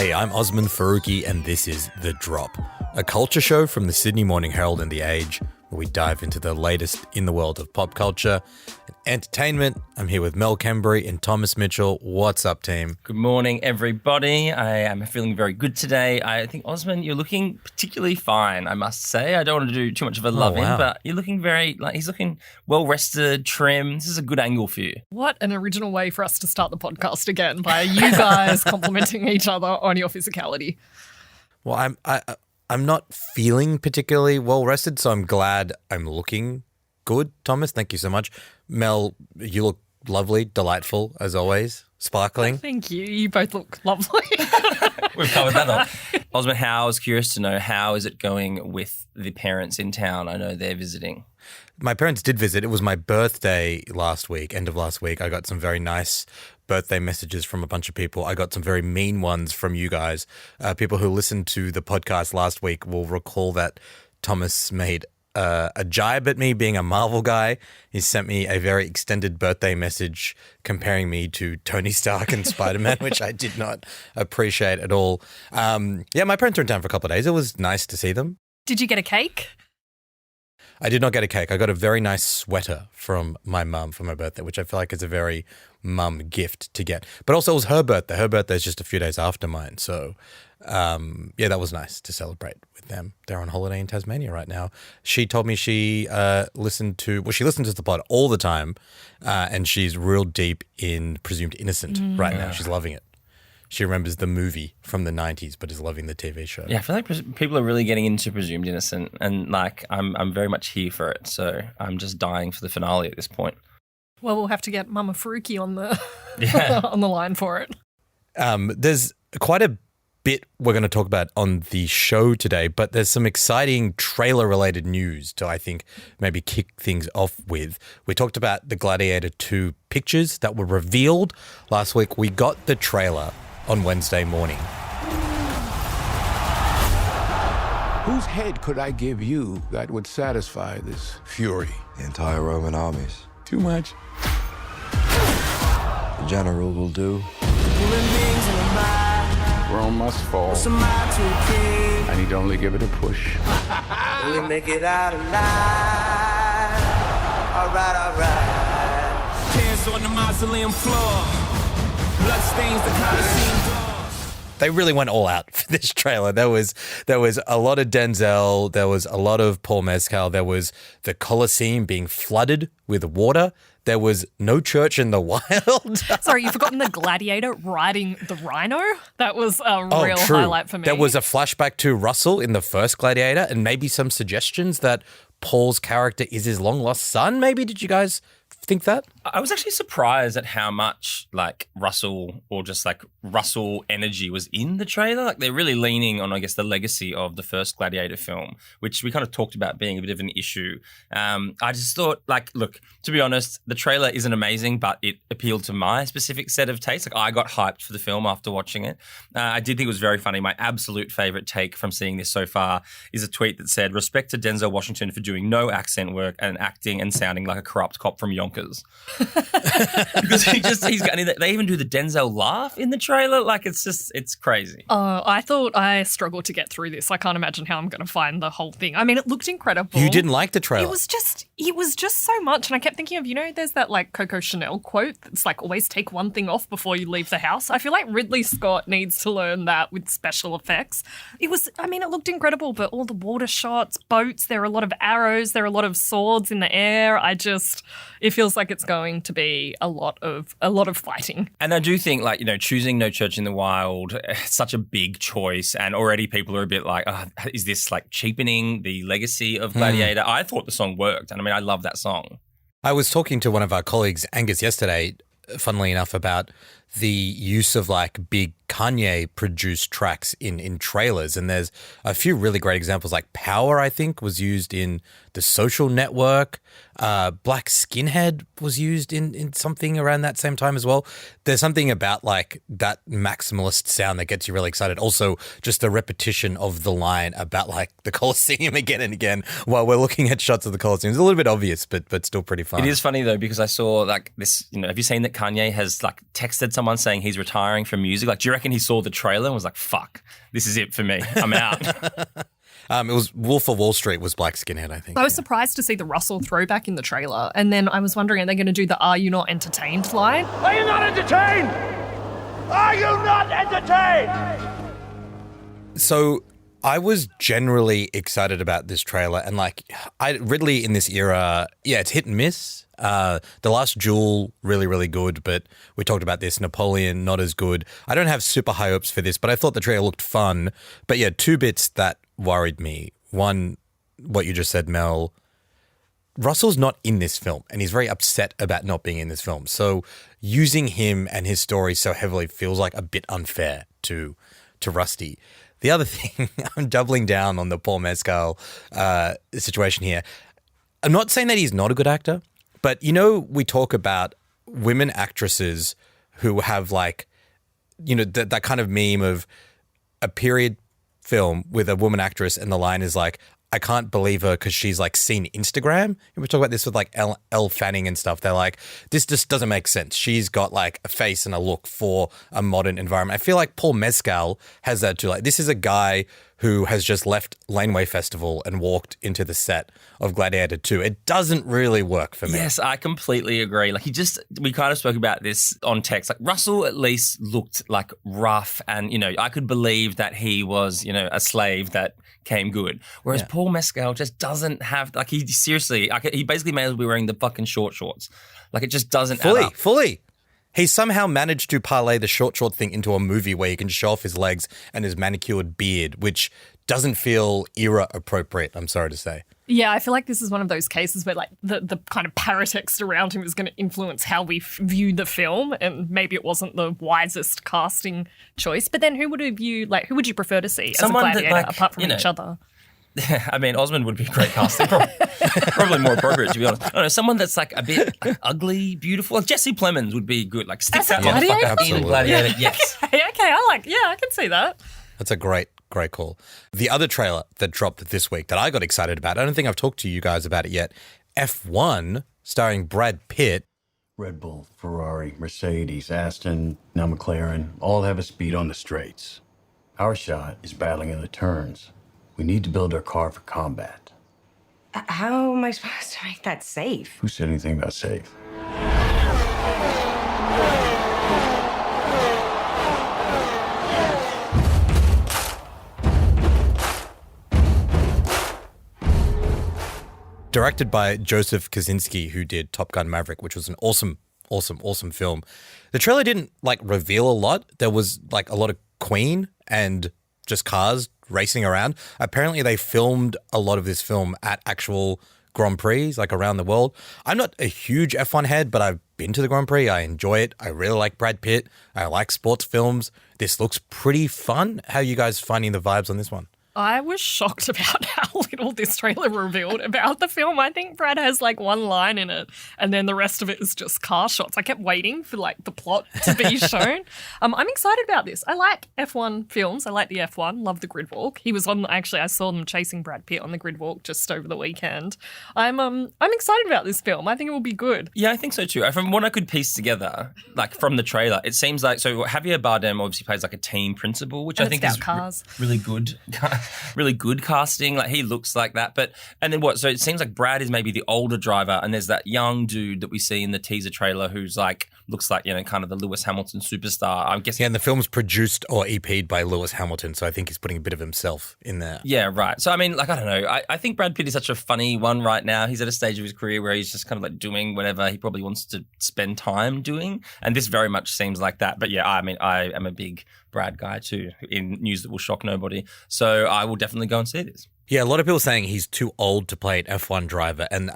Hey, I'm Osman Faruqi and this is The Drop, a culture show from the Sydney Morning Herald and The Age, where we dive into the latest in the world of pop culture and entertainment. I'm here with Mel Kembry and Thomas Mitchell. What's up, team? Good morning, everybody. I am feeling very good today. I think, Osman, you're looking particularly fine, I must say. I don't want to do too much of a love-in, but you're looking he's looking well-rested, trim. This is a good angle for you. What an original way for us to start the podcast again, by you guys complimenting each other on your physicality. Well, I'm not feeling particularly well-rested, so I'm glad I'm looking good. Thomas, thank you so much. Mel, you look lovely, delightful, as always, sparkling. Thank you. You both look lovely. We've covered that up. Osman, I was curious to know, how is it going with the parents in town? I know they're visiting. My parents did visit. It was my birthday last week, end of last week. I got some very nice birthday messages from a bunch of people. I got some very mean ones from you guys. People who listened to the podcast last week will recall that Thomas made a jibe at me being a Marvel guy. He sent me a very extended birthday message comparing me to Tony Stark and Spider-Man, which I did not appreciate at all. My parents were in town for a couple of days. It was nice to see them. Did you get a cake? I did not get a cake. I got a very nice sweater from my mum for my birthday, which I feel like is a very mum gift to get. But also it was her birthday. Her birthday is just a few days after mine. So, that was nice to celebrate with them. They're on holiday in Tasmania right now. She told me she listened to the pod all the time, and she's real deep in Presumed Innocent right now. She's loving it. She remembers the movie from the 90s, but is loving the TV show. Yeah, I feel like people are really getting into Presumed Innocent, and I'm very much here for it. So I'm just dying for the finale at this point. Well, we'll have to get Mama Faruqi on the on the line for it. There's quite a bit we're going to talk about on the show today, but there's some exciting trailer-related news to, I think, maybe kick things off with. We talked about the Gladiator II pictures that were revealed last week. We got the trailer on Wednesday morning. Whose head could I give you that would satisfy this fury? The entire Roman armies. Too much. The general will do. Rome must fall. I need to only give it a push. We make it out alive. All right. Hands on the mausoleum floor. Blood stains the Colosseum doors. They really went all out for this trailer. There was a lot of Denzel. There was a lot of Paul Mescal. There was the Colosseum being flooded with water. There was no church in the wild. Sorry, you've forgotten the gladiator riding the rhino? That was a real true. highlight for me. There was a flashback to Russell in the first Gladiator and maybe some suggestions that Paul's character is his long-lost son, maybe? Did you guys think that? I was actually surprised at how much Russell energy was in the trailer. Like, they're really leaning on, I guess, the legacy of the first Gladiator film, which we kind of talked about being a bit of an issue. I just thought, look, to be honest, the trailer isn't amazing, but it appealed to my specific set of tastes. I got hyped for the film after watching it. I did think it was very funny. My absolute favorite take from seeing this so far is a tweet that said, "Respect to Denzel Washington for doing no accent work and acting and sounding like a corrupt cop from Yonkers." Because they even do the Denzel laugh in the trailer. It's crazy. I thought I struggled to get through this. I can't imagine how I'm going to find the whole thing. I mean, it looked incredible. You didn't like the trailer? It was just so much. And I kept thinking of, there's that Coco Chanel quote that's always take one thing off before you leave the house. I feel like Ridley Scott needs to learn that with special effects. It looked incredible, but all the water shots, boats, there are a lot of arrows, there are a lot of swords in the air. It feels like it's going to be a lot of fighting. And I do think, choosing No Church in the Wild, it's such a big choice, and already people are a bit is this cheapening the legacy of Gladiator? I thought the song worked, and I love that song. I was talking to one of our colleagues, Angus, yesterday, funnily enough, about the use of big Kanye-produced tracks in trailers, and there's a few really great examples. Power, I think, was used in The Social Network. Black Skinhead was used in something around that same time as well. There's something about that maximalist sound that gets you really excited. Also, just the repetition of the line about the Colosseum again and again while we're looking at shots of the Colosseum. It's a little bit obvious, but still pretty fun. It is funny though, because I saw this. Have you seen that Kanye has texted someone saying he's retiring from music? Like, do you reckon he saw the trailer and was like, fuck, this is it for me. I'm out. It was Wolf of Wall Street was Black Skinhead, I think. I was surprised to see the Russell throwback in the trailer. And then I was wondering, are they going to do the "Are you not entertained" line? Are you not entertained? Are you not entertained? So I was generally excited about this trailer, and like Ridley in this era, yeah, it's hit and miss. The Last Duel, really, really good, but we talked about this. Napoleon, not as good. I don't have super high hopes for this, but I thought the trailer looked fun. But yeah, two bits that worried me. One, what you just said, Mel. Russell's not in this film, and he's very upset about not being in this film. So using him and his story so heavily feels like a bit unfair to Rusty. The other thing, I'm doubling down on the Paul Mescal situation here. I'm not saying that he's not a good actor, but we talk about women actresses who have like, that kind of meme of a period film with a woman actress and the line is like, I can't believe her because she's like seen Instagram. We talk about this with like Elle Fanning and stuff. They're like, this just doesn't make sense. She's got like a face and a look for a modern environment. I feel like Paul Mescal has that too. Like, this is a guy who has just left Laneway Festival and walked into the set of Gladiator II. It doesn't really work for me. Yes, I completely agree. Like, we kind of spoke about this on text. Like, Russell at least looked like rough and, I could believe that he was, a slave that came good. Whereas Paul Mescal just doesn't have, like, he basically may as well be wearing the fucking shorts. Like, it just doesn't add up. Fully. He somehow managed to parlay the short thing into a movie where he can show off his legs and his manicured beard, which doesn't feel era appropriate, I'm sorry to say. Yeah, I feel like this is one of those cases where like the kind of paratext around him is going to influence how we view the film, and maybe it wasn't the wisest casting choice. But then who would you prefer to see as a gladiator apart from each other? I mean, Osmond would be great casting. Probably more appropriate, to be honest. I don't know, someone that's like a bit ugly, beautiful. Like Jesse Plemons would be good. Like, stick that motherfucker in Gladiator. Yes. Okay, I can see that. That's a great call. The other trailer that dropped this week that I got excited about, I don't think I've talked to you guys about it yet, F1, starring Brad Pitt. Red Bull, Ferrari, Mercedes, Aston, now McLaren, all have a speed on the straights. Our shot is battling in the turns. We need to build our car for combat. How am I supposed to make that safe? Who said anything about safe? Directed by Joseph Kosinski, who did Top Gun Maverick, which was an awesome film. The trailer didn't like reveal a lot. There was like a lot of Queen and just cars racing around. Apparently they filmed a lot of this film at actual Grand Prix, like around the world. I'm not a huge F1 head, but I've been to the Grand Prix. I enjoy it. I really like Brad Pitt. I like sports films. This looks pretty fun. How are you guys finding the vibes on this one? I was shocked about how little this trailer revealed about the film. I think Brad has like one line in it and then the rest of it is just car shots. I kept waiting for like the plot to be shown. I'm excited about this. I like F1 films. I like the F1. Love the grid walk. He was on, actually I saw them chasing Brad Pitt on the grid walk just over the weekend. I'm excited about this film. I think it will be good. Yeah, I think so too. From what I could piece together, like from the trailer, it seems like, so Javier Bardem obviously plays like a team principal, which I think is really good. Really good casting. Like, he looks like that. And then what? So it seems like Brad is maybe the older driver, and there's that young dude that we see in the teaser trailer who's like, looks like, kind of the Lewis Hamilton superstar. I'm guessing. Yeah, and the film's produced or EP'd by Lewis Hamilton, so I think he's putting a bit of himself in there. Yeah, right. So, I mean, like, I don't know. I think Brad Pitt is such a funny one right now. He's at a stage of his career where he's just kind of like doing whatever he probably wants to spend time doing. And this very much seems like that. But yeah, I mean, I am a big Brad guy too, in news that will shock nobody. So I will definitely go and see this. Yeah, a lot of people saying he's too old to play an F1 driver. And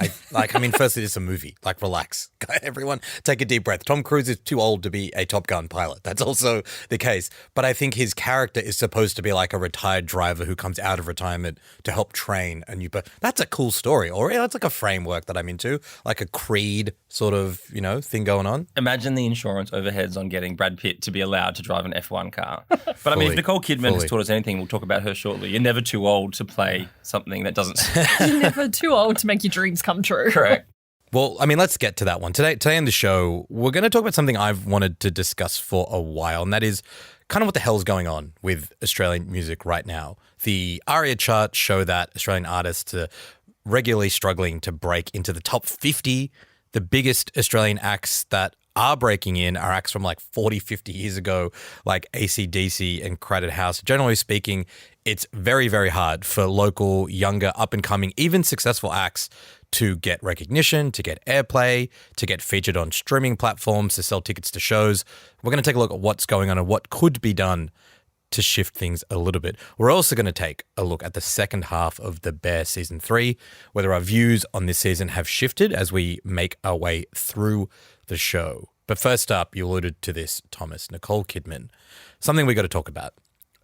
firstly, it's a movie. Like, relax. Everyone take a deep breath. Tom Cruise is too old to be a Top Gun pilot. That's also the case. But I think his character is supposed to be like a retired driver who comes out of retirement to help train a new person. That's a cool story. Or that's like a framework that I'm into, like a Creed sort of, thing going on. Imagine the insurance overheads on getting Brad Pitt to be allowed to drive an F1 car. But I mean, if Nicole Kidman has taught us anything, we'll talk about her shortly. You're never too old to play something that doesn't. You're never too old to make your dreams come true. Correct. Well, I mean, let's get to that one. Today on the show, we're going to talk about something I've wanted to discuss for a while, and that is kind of what the hell's going on with Australian music right now. The ARIA charts show that Australian artists are regularly struggling to break into the top 50. The biggest Australian acts that are breaking in are acts from like 40, 50 years ago, like AC/DC and Crowded House. Generally speaking, it's very, very hard for local, younger, up-and-coming, even successful acts to get recognition, to get airplay, to get featured on streaming platforms, to sell tickets to shows. We're going to take a look at what's going on and what could be done to shift things a little bit. We're also going to take a look at the second half of The Bear Season 3, whether our views on this season have shifted as we make our way through the show. But first up, you alluded to this, Thomas, Nicole Kidman, something we got to talk about.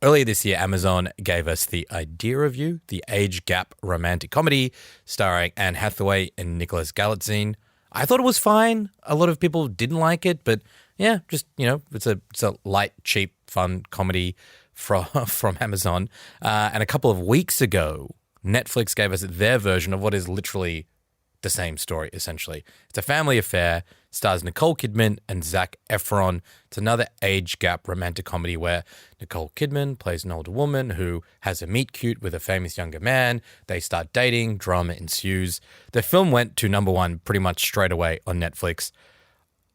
Earlier this year, Amazon gave us The Idea of You, the age gap romantic comedy starring Anne Hathaway and Nicholas Galitzine. I thought it was fine. A lot of people didn't like it, but yeah, just, it's a light, cheap, fun comedy from Amazon. And a couple of weeks ago, Netflix gave us their version of what is literally the same story, essentially. It's a family affair, stars Nicole Kidman and Zac Efron. It's another age gap romantic comedy where Nicole Kidman plays an older woman who has a meet-cute with a famous younger man. They start dating, drama ensues. The film went to number one pretty much straight away on Netflix.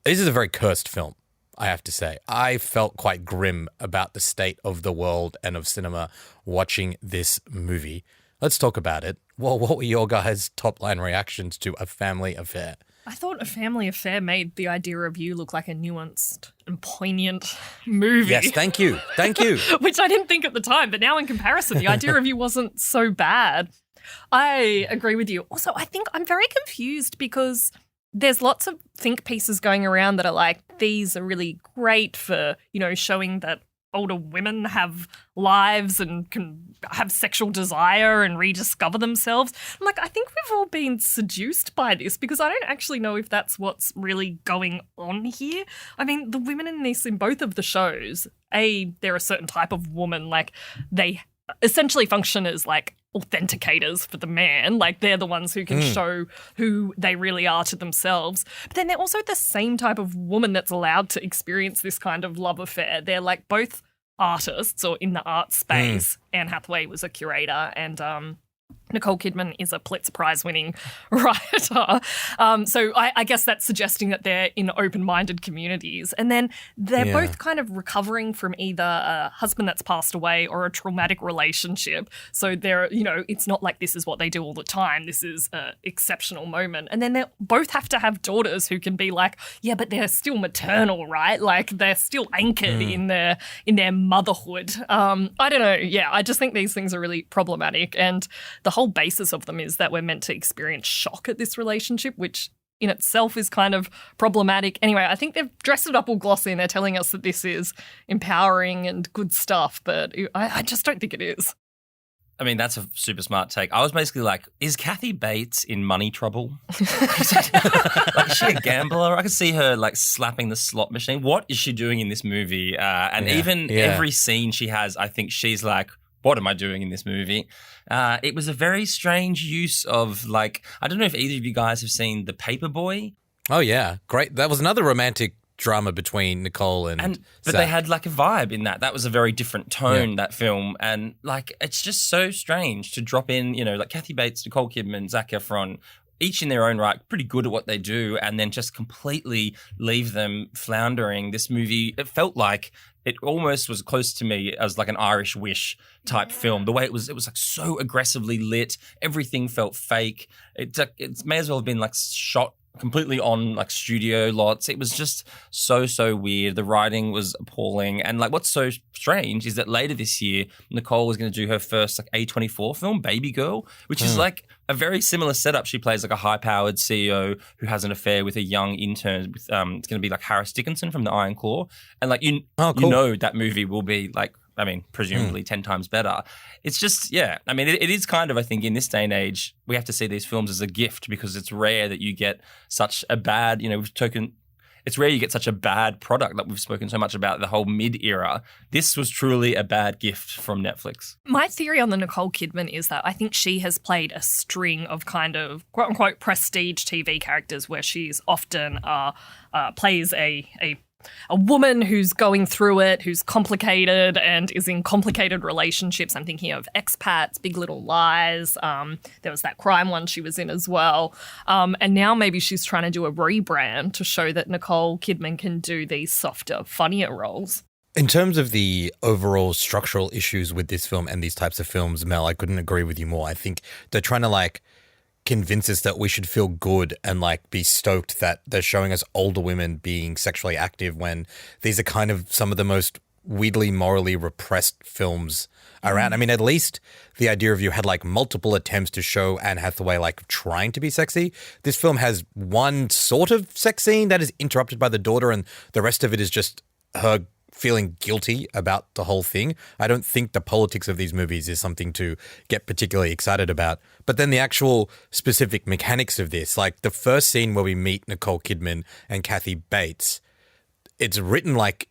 This is a very cursed film, I have to say. I felt quite grim about the state of the world and of cinema watching this movie. Let's talk about it. Well, what were your guys' top-line reactions to A Family Affair? I thought A Family Affair made The Idea of You look like a nuanced and poignant movie. Yes, thank you. Thank you. Which I didn't think at the time, but now in comparison, The Idea of You wasn't so bad. I agree with you. Also, I think I'm very confused because there's lots of think pieces going around that are like, these are really great for, showing that older women have lives and can have sexual desire and rediscover themselves. I'm like, I think we've all been seduced by this because I don't actually know if that's what's really going on here. I mean, the women in both of the shows, they're a certain type of woman, like they essentially function as like authenticators for the man. Like they're the ones who can show who they really are to themselves. But then they're also the same type of woman that's allowed to experience this kind of love affair. They're like both artists or in the art space. Anne Hathaway was a curator and Nicole Kidman is a Pulitzer Prize winning writer. So I guess that's suggesting that they're in open-minded communities. And then they're both kind of recovering from either a husband that's passed away or a traumatic relationship. So they're, it's not like this is what they do all the time. This is an exceptional moment. And then they both have to have daughters who can be like, yeah, but they're still maternal, right? Like they're still anchored in their motherhood. I don't know. Yeah, I just think these things are really problematic. And the whole basis of them is that we're meant to experience shock at this relationship, which in itself is kind of problematic. Anyway, I think they've dressed it up all glossy and they're telling us that this is empowering and good stuff, but I just don't think it is. I mean, that's a super smart take. I was basically like, is Kathy Bates in money trouble? Like, is she a gambler? I could see her like slapping the slot machine. What is she doing in this movie? Every scene she has, I think she's like, what am I doing in this movie? It was a very strange use of like, I don't know if either of you guys have seen The Paperboy. Oh yeah, great. That was another romantic drama between Nicole and but Zac. they had like a vibe in that. That was a very different tone, that film. And like, it's just so strange to drop in, like Kathy Bates, Nicole Kidman, Zac Efron, each in their own right, pretty good at what they do, and then just completely leave them floundering. This movie, it felt like it almost was close to me as like an Irish Wish type film. The way it was like so aggressively lit. Everything felt fake. It may as well have been like shot completely on like studio lots. It was just so weird. The writing was appalling. And like what's so strange is that later this year, Nicole is going to do her first like A24 film, Baby Girl, which is like a very similar setup. She plays like a high-powered CEO who has an affair with a young intern. With, it's going to be like Harris Dickinson from The Iron Claw. And like you know that movie will be like, I mean, presumably 10 times better. It's just, I mean, it is kind of, I think, in this day and age, we have to see these films as a gift because it's rare that you get such a bad, it's rare you get such a bad product that we've spoken so much about the whole mid-era. This was truly a bad gift from Netflix. My theory on the Nicole Kidman is that I think she has played a string of kind of quote-unquote prestige TV characters where she's often plays a woman who's going through it, who's complicated and is in complicated relationships. I'm thinking of Expats, Big Little Lies. There was that crime one she was in as well. And now maybe she's trying to do a rebrand to show that Nicole Kidman can do these softer, funnier roles. In terms of the overall structural issues with this film and these types of films, Mel, I couldn't agree with you more. I think they're trying to convince us that we should feel good and be stoked that they're showing us older women being sexually active when these are kind of some of the most weirdly morally repressed films around. I mean, at least the idea of you had multiple attempts to show Anne Hathaway trying to be sexy. This film has one sort of sex scene that is interrupted by the daughter, and the rest of it is just her feeling guilty about the whole thing. I don't think the politics of these movies is something to get particularly excited about. But then the actual specific mechanics of this, the first scene where we meet Nicole Kidman and Kathy Bates, it's written like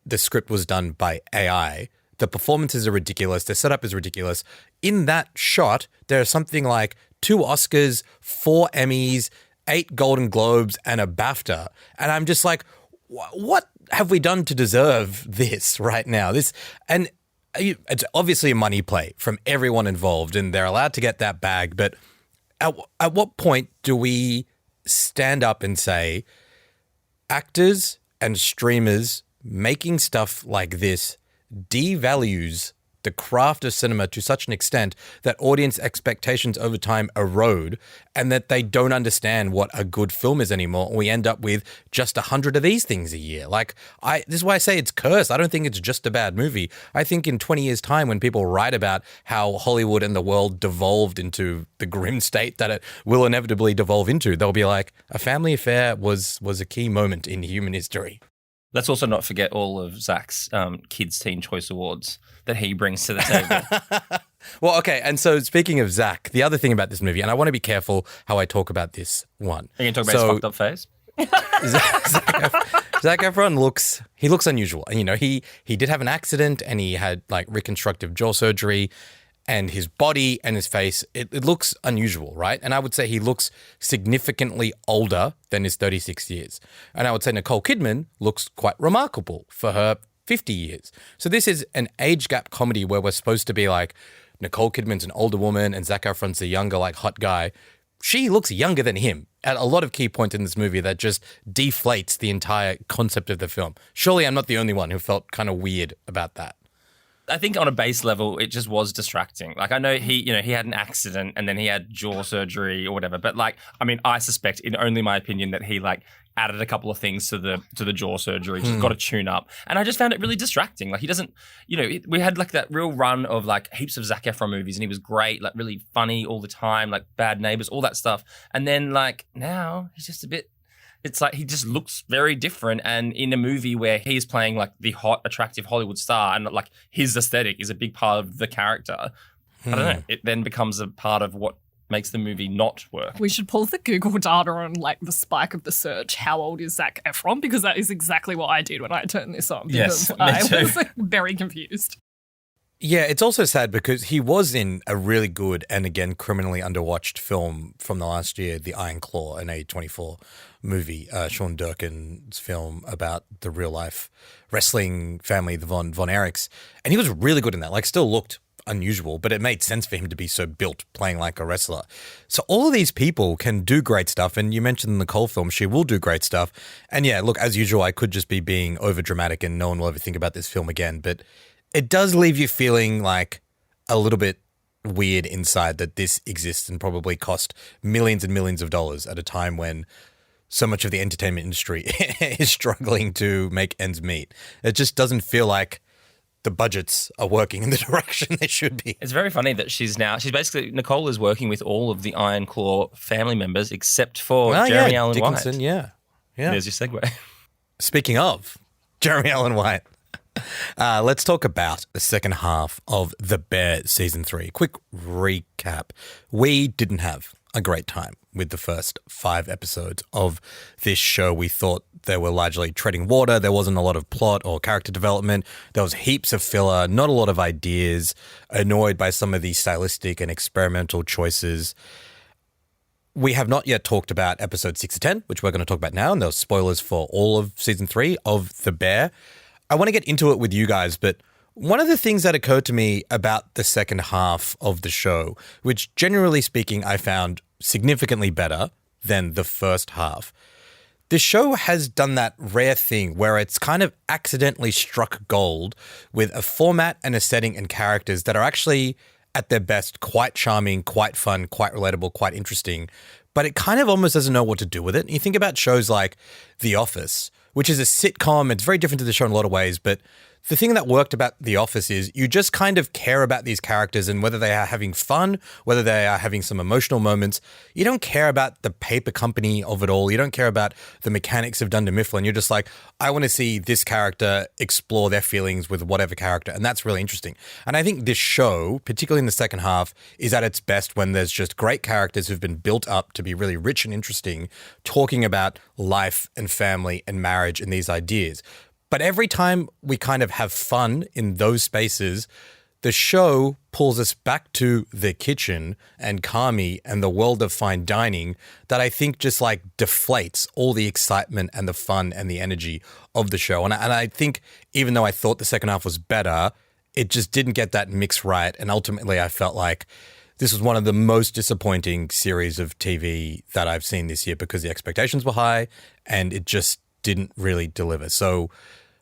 the script was done by AI. The performances are ridiculous. The setup is ridiculous. In that shot, there's something like 2 Oscars, 4 Emmys, 8 Golden Globes, and a BAFTA. And I'm just like, what have we done to deserve this right now? It's obviously a money play from everyone involved, and they're allowed to get that bag. But at what point do we stand up and say, actors and streamers making stuff like this devalues the craft of cinema to such an extent that audience expectations over time erode and that they don't understand what a good film is anymore. We end up with just 100 of these things a year. This is why I say it's cursed. I don't think it's just a bad movie. I think in 20 years' time, when people write about how Hollywood and the world devolved into the grim state that it will inevitably devolve into, they'll be like, A Family Affair was a key moment in human history. Let's also not forget all of Zach's Kids' Teen Choice Awards that he brings to the table. Well, okay, and so speaking of Zach, the other thing about this movie, and I want to be careful how I talk about this one. Are you going to talk about his fucked up face? Zac Efron looks unusual. And, he did have an accident and he had reconstructive jaw surgery, and his body and his face, it looks unusual, right? And I would say he looks significantly older than his 36 years. And I would say Nicole Kidman looks quite remarkable for her 50 years. So this is an age gap comedy where we're supposed to be Nicole Kidman's an older woman and Zac Efron's a younger, hot guy. She looks younger than him at a lot of key points in this movie that just deflates the entire concept of the film. Surely I'm not the only one who felt kind of weird about that. I think on a base level, it just was distracting. I know he had an accident and then he had jaw surgery or whatever. But I suspect, in only my opinion, that he added a couple of things to the jaw surgery, just got a tune up. And I just found it really distracting. He doesn't, we had that real run of heaps of Zac Efron movies, and he was great, really funny all the time, Bad Neighbors, all that stuff. And then now he's just a bit. It's he just looks very different, and in a movie where he's playing the hot, attractive Hollywood star, and his aesthetic is a big part of the character. I don't know. It then becomes a part of what makes the movie not work. We should pull the Google data on the spike of the search. How old is Zac Efron? Because that is exactly what I did when I turned this on. Yes, me I too. was very confused. Yeah, it's also sad because he was in a really good and, again, criminally underwatched film from the last year, The Iron Claw, an A24 movie, Sean Durkin's film about the real-life wrestling family, the Von Erichs. And he was really good in that. Still looked unusual, but it made sense for him to be so built, playing like a wrestler. So all of these people can do great stuff. And you mentioned the Nicole film, she will do great stuff. And yeah, look, as usual, I could just be being over-dramatic and no one will ever think about this film again. But it does leave you feeling a little bit weird inside that this exists and probably cost millions and millions of dollars at a time when so much of the entertainment industry is struggling to make ends meet. It just doesn't feel like the budgets are working in the direction they should be. It's very funny that Nicole is working with all of the Iron Claw family members except for Jeremy Allen Dickinson, White. Yeah. There's your segue. Speaking of Jeremy Allen White, let's talk about the second half of The Bear Season 3. Quick recap. We didn't have a great time with the first 5 episodes of this show. We thought they were largely treading water. There wasn't a lot of plot or character development. There was heaps of filler, not a lot of ideas, annoyed by some of these stylistic and experimental choices. We have not yet talked about episode 6 to 10, which we're going to talk about now, and there's spoilers for all of season 3 of The Bear. I want to get into it with you guys, but one of the things that occurred to me about the second half of the show, which generally speaking I found significantly better than the first half, the show has done that rare thing where it's kind of accidentally struck gold with a format and a setting and characters that are actually at their best quite charming, quite fun, quite relatable, quite interesting, but it kind of almost doesn't know what to do with it. You think about shows like The Office, which is a sitcom. It's very different to the show in a lot of ways, but the thing that worked about The Office is you just kind of care about these characters and whether they are having fun, whether they are having some emotional moments. You don't care about the paper company of it all. You don't care about the mechanics of Dunder Mifflin. You're just like, I want to see this character explore their feelings with whatever character, and that's really interesting. And I think this show, particularly in the second half, is at its best when there's just great characters who've been built up to be really rich and interesting, talking about life and family and marriage and these ideas. But every time we kind of have fun in those spaces, the show pulls us back to the kitchen and Kami and the world of fine dining that I think just like deflates all the excitement and the fun and the energy of the show. And I think even though I thought the second half was better, it just didn't get that mix right. And ultimately I felt like this was one of the most disappointing series of TV that I've seen this year because the expectations were high and it just didn't really deliver. So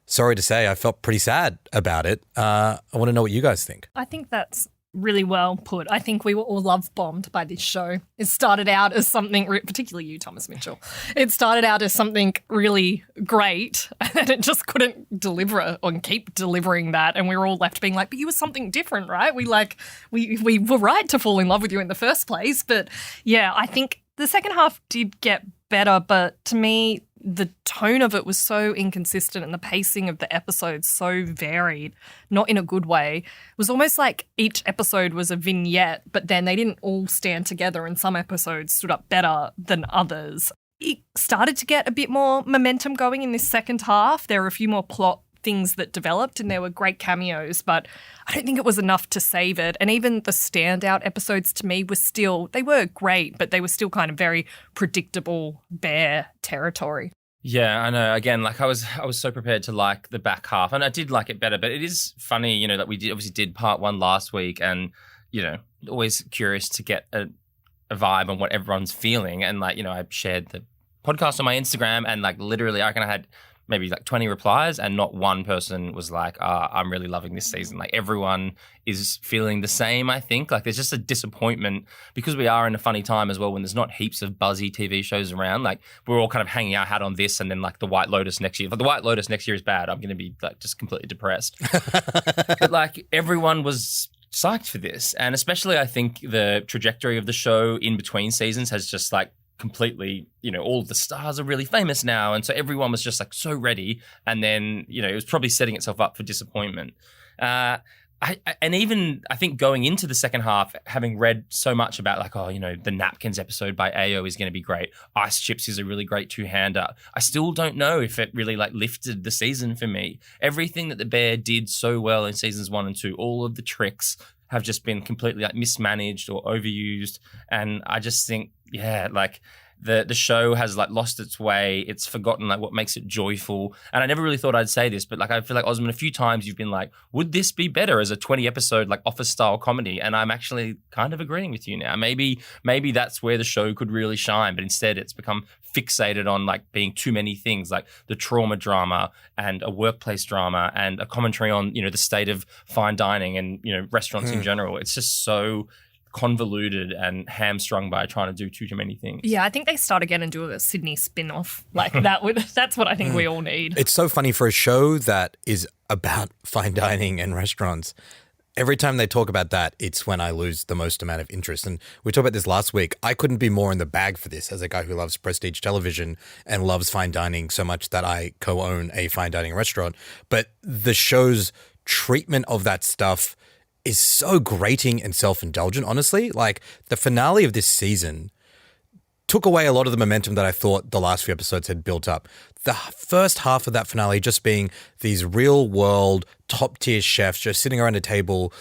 sorry to say, I felt pretty sad about it. I want to know what you guys think. I think that's really well put. I think we were all love bombed by this show. It started out as something, particularly you, Thomas Mitchell. It started out as something really great, and then it just couldn't deliver or keep delivering that. And we were all left being like, but you were something different, right? We were right to fall in love with you in the first place. But yeah, I think the second half did get better, but to me, the tone of it was so inconsistent and the pacing of the episodes so varied, not in a good way. It was almost like each episode was a vignette, but then they didn't all stand together and some episodes stood up better than others. It started to get a bit more momentum going in this second half. There were a few more plot things that developed and there were great cameos, but I don't think it was enough to save it. And even the standout episodes to me they were great, but they were still kind of very predictable Bear territory. Yeah, I know. Again, like I was so prepared to like the back half, and I did like it better. But it is funny, that we obviously did part 1 last week, and always curious to get a vibe on what everyone's feeling. And I shared the podcast on my Instagram, and literally, I reckon I had maybe 20 replies, and not one person was like, I'm really loving this season. Everyone is feeling the same, I think. There's just a disappointment because we are in a funny time as well when there's not heaps of buzzy TV shows around. We're all kind of hanging our hat on this, and then The White Lotus next year. If The White Lotus next year is bad, I'm going to be just completely depressed. But everyone was psyched for this. And especially I think the trajectory of the show in between seasons has just completely, all of the stars are really famous now. And so everyone was just so ready. And then, it was probably setting itself up for disappointment. I think going into the second half, having read so much about the Napkins episode by AO is going to be great. Ice Chips is a really great two-hander. I still don't know if it really lifted the season for me. Everything that the Bear did so well in seasons 1 and 2, all of the tricks have just been completely mismanaged or overused. And I just think, the show has lost its way. It's forgotten what makes it joyful. And I never really thought I'd say this, but I feel like Osman, a few times you've been like, would this be better as a 20 episode Office style comedy? And I'm actually kind of agreeing with you now. Maybe that's where the show could really shine, but instead it's become fixated on being too many things, the trauma drama and a workplace drama and a commentary on the state of fine dining and restaurants in general. It's just so convoluted and hamstrung by trying to do too many things. Yeah, I think they start again and do a Sydney spin-off. That's what I think we all need. It's so funny for a show that is about fine dining and restaurants. Every time they talk about that, it's when I lose the most amount of interest. And we talked about this last week. I couldn't be more in the bag for this as a guy who loves prestige television and loves fine dining so much that I co-own a fine dining restaurant. But the show's treatment of that stuff is so grating and self-indulgent, honestly. The finale of this season took away a lot of the momentum that I thought the last few episodes had built up. The first half of that finale just being these real world top tier chefs just sitting around a table,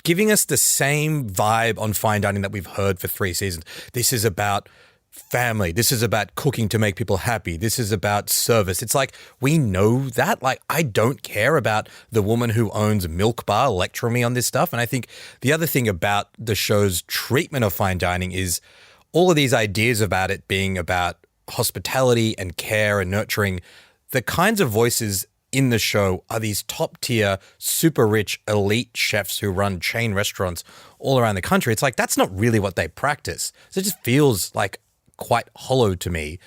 giving us the same vibe on fine dining that we've heard for 3 seasons. This is about family. This is about cooking to make people happy. This is about service. It's like, we know that. Like, I don't care about the woman who owns Milk Bar lecturing me on this stuff. And I think the other thing about the show's treatment of fine dining is all of these ideas about it being about hospitality and care and nurturing. The kinds of voices in the show are these top tier, super rich, elite chefs who run chain restaurants all around the country. It's like, that's not really what they practice. So it just feels like quite hollow to me.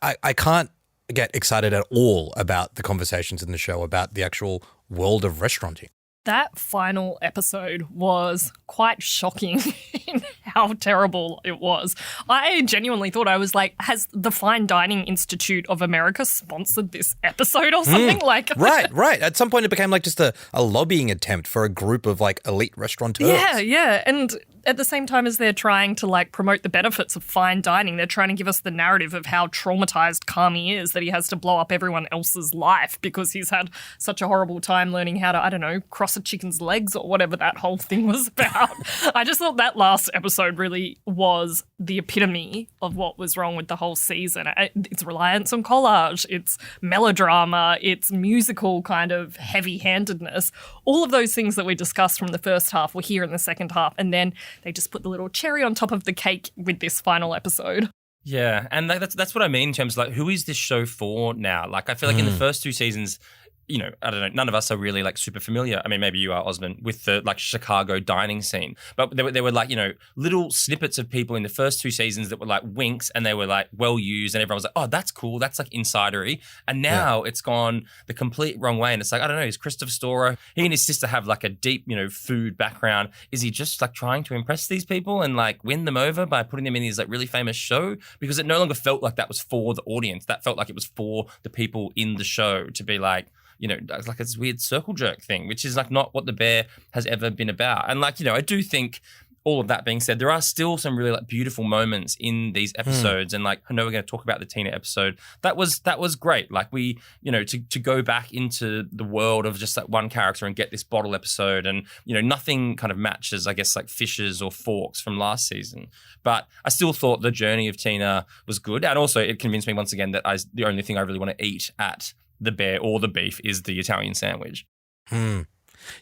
I can't get excited at all about the conversations in the show about the actual world of restauranting. That final episode was quite shocking in how terrible it was. I genuinely thought, I was like, has the Fine Dining Institute of America sponsored this episode or something? Right. At some point it became like just a lobbying attempt for a group of like elite restaurateurs. Yeah. And at the same time as they're trying to like promote the benefits of fine dining, they're trying to give us the narrative of how traumatized Kami is, that he has to blow up everyone else's life because he's had such a horrible time learning how to, I don't know, cross a chicken's legs or whatever that whole thing was about. I just thought that last episode really was the epitome of what was wrong with the whole season. It's reliance on collage, it's melodrama, it's musical kind of heavy-handedness. All of those things that we discussed from the first half were here in the second half, and then they just put the little cherry on top of the cake with this final episode. Yeah, and that's what I mean in terms of like, who is this show for now? Like, I feel like in the first 2 seasons, you know, I don't know, none of us are really like super familiar. I mean, maybe you are, Osman, with the like Chicago dining scene. But there were like, you know, little snippets of people in the first 2 seasons that were like winks and they were like well used and everyone was like, oh, that's cool. That's like insidery. And now it's gone the complete wrong way. And it's like, I don't know, is Christopher Storer, he and his sister have like a deep, you know, food background. Is he just like trying to impress these people and like win them over by putting them in his like really famous show? Because it no longer felt like that was for the audience. That felt like it was for the people in the show to be like, you know, like this weird circle jerk thing, which is like not what The Bear has ever been about. And like, you know, I do think, all of that being said, there are still some really like beautiful moments in these episodes. And like, I know we're going to talk about the Tina episode. That was great. Like we, you know, to go back into the world of just that one character and get this bottle episode, and, you know, nothing kind of matches, I guess, like Fishes or Forks from last season. But I still thought the journey of Tina was good. And also it convinced me once again that the only thing I really want to eat at The Bear or the beef is the Italian sandwich.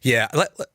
Yeah,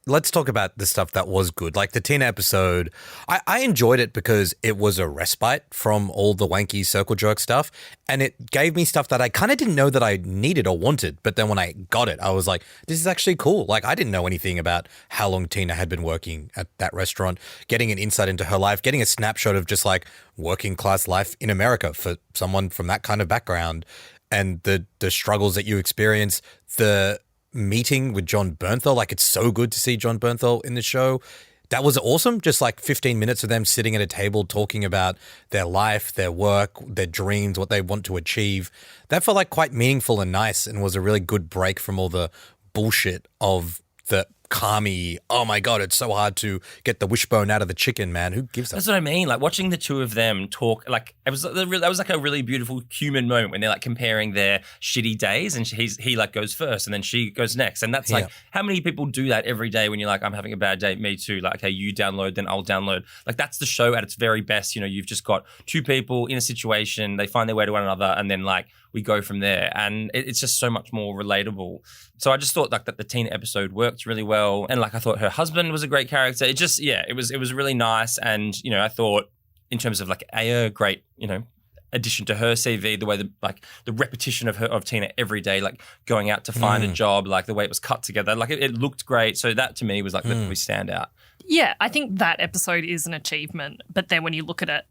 let's talk about the stuff that was good. Like the Tina episode, I enjoyed it because it was a respite from all the wanky circle jerk stuff, and it gave me stuff that I kind of didn't know that I needed or wanted. But then when I got it, I was like, this is actually cool. Like I didn't know anything about how long Tina had been working at that restaurant, getting an insight into her life, getting a snapshot of just like working class life in America for someone from that kind of background, and the struggles that you experience, the meeting with John Bernthal. Like, it's so good to see John Bernthal in the show. That was awesome. Just like 15 minutes of them sitting at a table talking about their life, their work, their dreams, what they want to achieve. That felt like quite meaningful and nice, and was a really good break from all the bullshit of the Kami, oh my God, it's so hard to get the wishbone out of the chicken, man. Who gives a... That's what I mean. Like watching the two of them talk, like that was like a really beautiful human moment when they're like comparing their shitty days, and he like goes first and then she goes next. And that's like, how many people do that every day when you're like, I'm having a bad day, me too. Like, okay, you download, then I'll download. Like that's the show at its very best. You know, you've just got two people in a situation, they find their way to one another, and then like we go from there. And it's just so much more relatable. So I just thought like that the Tina episode worked really well. And like I thought her husband was a great character. It just, yeah, it was really nice. And, you know, I thought in terms of like a great, you know, addition to her CV, the way the repetition of Tina every day, like going out to find a job, like the way it was cut together, like it looked great. So that to me was like the standout. Yeah, I think that episode is an achievement. But then when you look at it,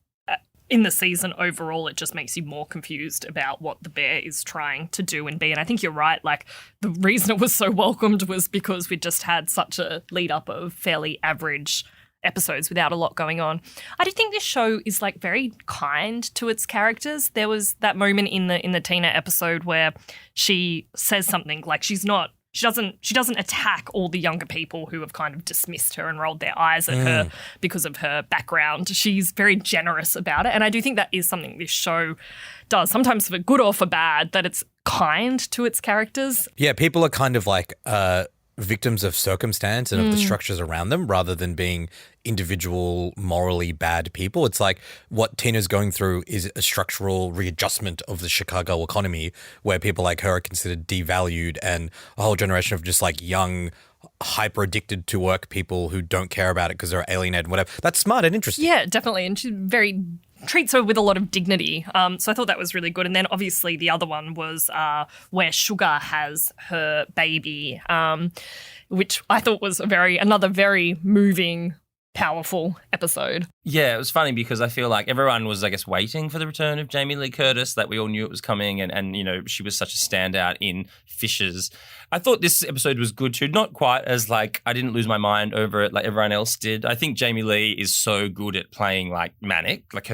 in the season overall, it just makes you more confused about what the Bear is trying to do and be. And I think you're right. Like, the reason it was so welcomed was because we just had such a lead up of fairly average episodes without a lot going on. I do think this show is like very kind to its characters. There was that moment in the Tina episode where she says something like she's not she doesn't attack all the younger people who have kind of dismissed her and rolled their eyes at her because of her background. She's very generous about it. And I do think that is something this show does, sometimes for good or for bad, that it's kind to its characters. Yeah, people are kind of like victims of circumstance and of the structures around them rather than being individual morally bad people. It's like what Tina's going through is a structural readjustment of the Chicago economy where people like her are considered devalued, and a whole generation of just like young, hyper addicted to work people who don't care about it because they're alienated and whatever. That's smart and interesting. Yeah, definitely. And she treats her with a lot of dignity. So I thought that was really good. And then obviously the other one was where Sugar has her baby, which I thought was another very moving, powerful episode. Yeah, it was funny because I feel like everyone was, I guess, waiting for the return of Jamie Lee Curtis, that we all knew it was coming, and you know, she was such a standout in Fishers. I thought this episode was good too, not quite as like, I didn't lose my mind over it like everyone else did. I think Jamie Lee is so good at playing like manic, like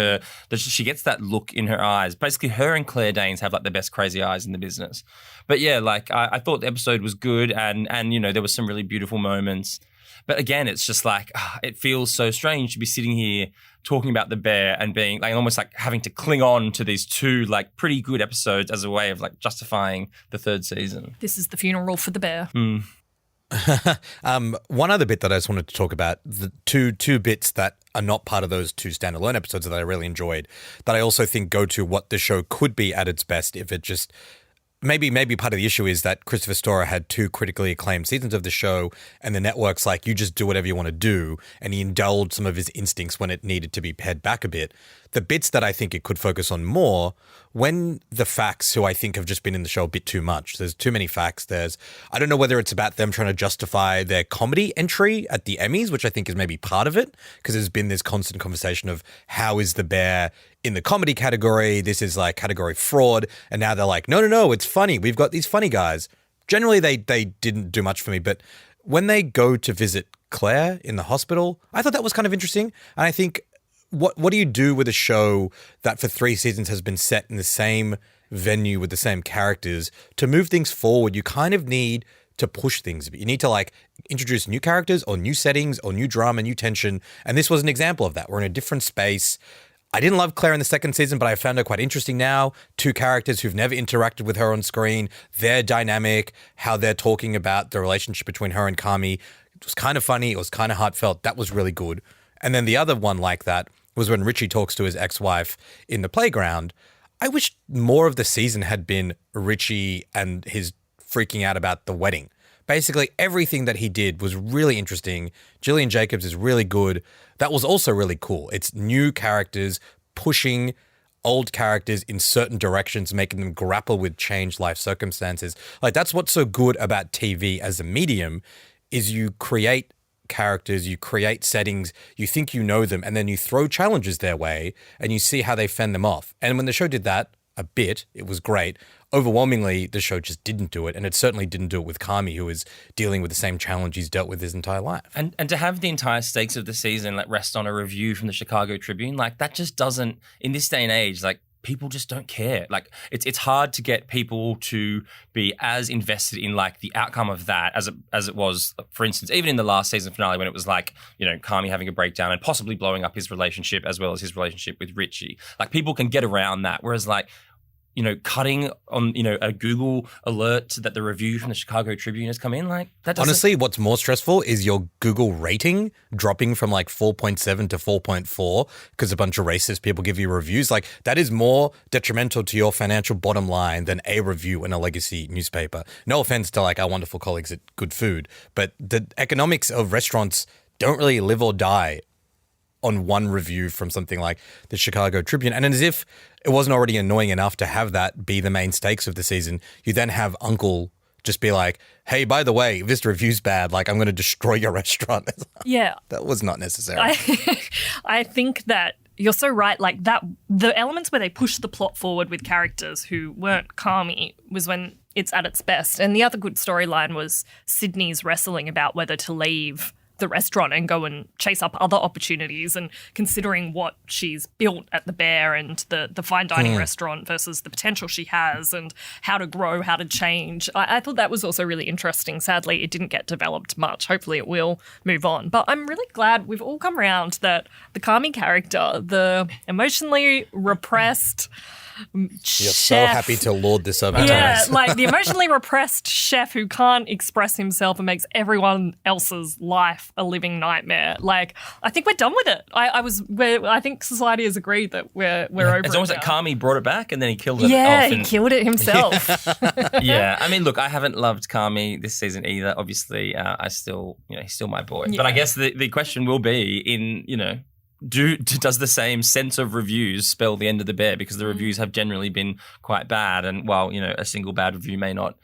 she gets that look in her eyes. Basically, her and Claire Danes have like the best crazy eyes in the business. But yeah, like I thought the episode was good, and you know, there were some really beautiful moments. But again, it's just like, it feels so strange to be sitting here talking about the bear and being like almost like having to cling on to these two like pretty good episodes as a way of like justifying the third season. This is the funeral for the bear. One other bit that I just wanted to talk about, the two bits that are not part of those two standalone episodes that I really enjoyed, that I also think go to what the show could be at its best if it just... Maybe part of the issue is that Christopher Storer had 2 critically acclaimed seasons of the show, and the network's like, you just do whatever you want to do, and he indulged some of his instincts when it needed to be pared back a bit. The bits that I think it could focus on more, when the facts, who I think have just been in the show a bit too much, there's too many facts. I don't know whether it's about them trying to justify their comedy entry at the Emmys, which I think is maybe part of it, because there's been this constant conversation of how is the bear in the comedy category, this is like category fraud, and now they're like, no, it's funny, we've got these funny guys. Generally, they didn't do much for me, but when they go to visit Claire in the hospital, I thought that was kind of interesting, and I think, what do you do with a show that for 3 seasons has been set in the same venue with the same characters? To move things forward, you kind of need to push things. You need to like introduce new characters or new settings or new drama, new tension, and this was an example of that. We're in a different space. I didn't love Claire in the second season, but I found her quite interesting now. 2 characters who've never interacted with her on screen, their dynamic, how they're talking about the relationship between her and Kami. It was kind of funny. It was kind of heartfelt. That was really good. And then the other one like that was when Richie talks to his ex-wife in the playground. I wish more of the season had been Richie and his freaking out about the wedding. Basically, everything that he did was really interesting. Gillian Jacobs is really good. That was also really cool. It's new characters pushing old characters in certain directions, making them grapple with changed life circumstances. Like, that's what's so good about TV as a medium, is you create characters, you create settings, you think you know them, and then you throw challenges their way and you see how they fend them off. And when the show did that a bit, it was great. Overwhelmingly, the show just didn't do it, and it certainly didn't do it with Kami, who is dealing with the same challenge he's dealt with his entire life. And to have the entire stakes of the season like rest on a review from the Chicago Tribune, like that just doesn't, in this day and age, like people just don't care. Like it's hard to get people to be as invested in like the outcome of that as it was, for instance, even in the last season finale when it was like, you know, Kami having a breakdown and possibly blowing up his relationship as well as his relationship with Richie. Like people can get around that, whereas like, you know, cutting on, you know, a Google alert that the review from the Chicago Tribune has come in, like that doesn't... Honestly, what's more stressful is your Google rating dropping from like 4.7 to 4.4 because a bunch of racist people give you reviews. Like that is more detrimental to your financial bottom line than a review in a legacy newspaper. No offense to like our wonderful colleagues at Good Food, but the economics of restaurants don't really live or die on one review from something like the Chicago Tribune. And as if it wasn't already annoying enough to have that be the main stakes of the season, you then have Uncle just be like, hey, by the way, if this review's bad, like I'm going to destroy your restaurant. Yeah. That was not necessary. I think that you're so right. Like that, the elements where they push the plot forward with characters who weren't Kami was when it's at its best. And the other good storyline was Sydney's wrestling about whether to leave the restaurant and go and chase up other opportunities, and considering what she's built at the Bear and the fine dining restaurant versus the potential she has and how to grow, how to change. I thought that was also really interesting. Sadly, it didn't get developed much. Hopefully it will move on. But I'm really glad we've all come around that the Kami character, the emotionally repressed You're chef. so happy to lord this over Yeah, Thomas. like the emotionally repressed chef who can't express himself and makes everyone else's life a living nightmare. Like, I think we're done with it. I think society has agreed that we're over it. It's almost now. like Kami brought it back and then he killed it Yeah, off. he killed it himself. Yeah, I mean, look, I haven't loved Kami this season either. Obviously, he's still my boy. But I guess the question will be does the same sense of reviews spell the end of the Bear? Because the reviews have generally been quite bad, and while a single bad review may not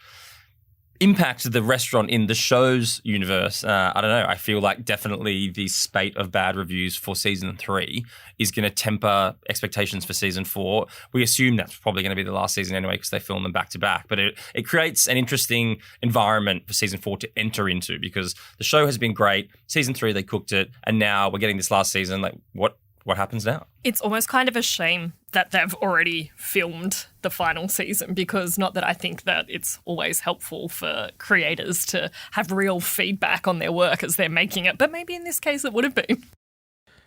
impact the restaurant in the show's universe, I don't know. I feel like definitely the spate of bad reviews for season 3 is going to temper expectations for season 4. We assume that's probably going to be the last season anyway because they film them back to back. But it creates an interesting environment for season 4 to enter into because the show has been great. Season 3, they cooked it. And now we're getting this last season. Like, what happens now? It's almost kind of a shame that they've already filmed the final season, because not that I think that it's always helpful for creators to have real feedback on their work as they're making it, but maybe in this case it would have been.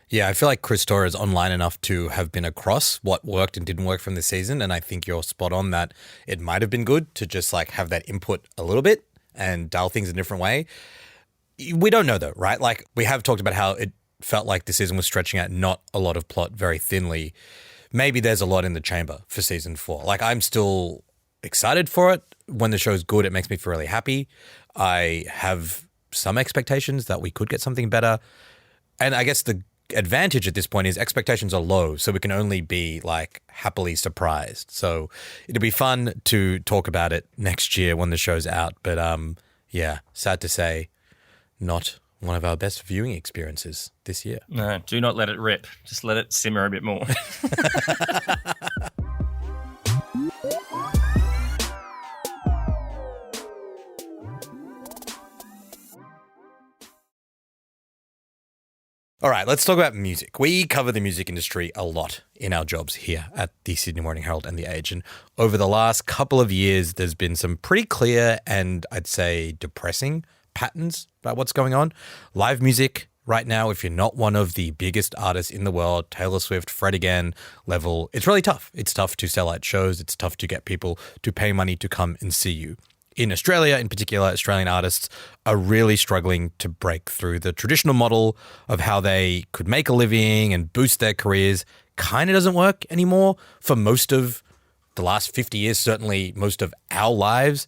Yeah, I feel like Chris Torre is online enough to have been across what worked and didn't work from the season, and I think you're spot on that it might have been good to just like have that input a little bit and dial things in a different way. We don't know though, right? Like, we have talked about how it felt like the season was stretching out not a lot of plot very thinly. Maybe there's a lot in the chamber for season 4. Like, I'm still excited for it. When the show's good, it makes me feel really happy. I have some expectations that we could get something better. And I guess the advantage at this point is expectations are low, so we can only be like happily surprised. So it'll be fun to talk about it next year when the show's out. But yeah, sad to say, not one of our best viewing experiences this year. No, do not let it rip. Just let it simmer a bit more. All right, let's talk about music. We cover the music industry a lot in our jobs here at the Sydney Morning Herald and The Age. And over the last couple of years, there's been some pretty clear and I'd say depressing patterns about what's going on. Live music right now, if you're not one of the biggest artists in the world, Taylor Swift, Fred again level, it's really tough. It's tough to sell out shows. It's tough to get people to pay money to come and see you. In Australia, in particular, Australian artists are really struggling to break through the traditional model of how they could make a living and boost their careers. Kind of doesn't work anymore for most of the last 50 years, certainly most of our lives.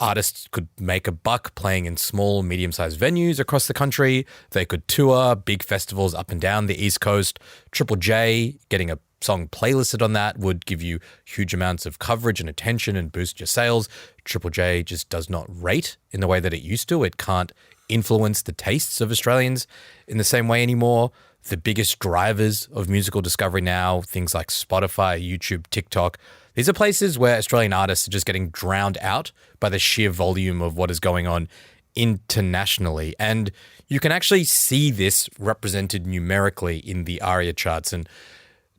Artists could make a buck playing in small, medium-sized venues across the country. They could tour big festivals up and down the East Coast. Triple J, getting a song playlisted on that would give you huge amounts of coverage and attention and boost your sales. Triple J just does not rate in the way that it used to. It can't influence the tastes of Australians in the same way anymore. The biggest drivers of musical discovery now, things like Spotify, YouTube, TikTok, these are places where Australian artists are just getting drowned out by the sheer volume of what is going on internationally. And you can actually see this represented numerically in the ARIA charts. And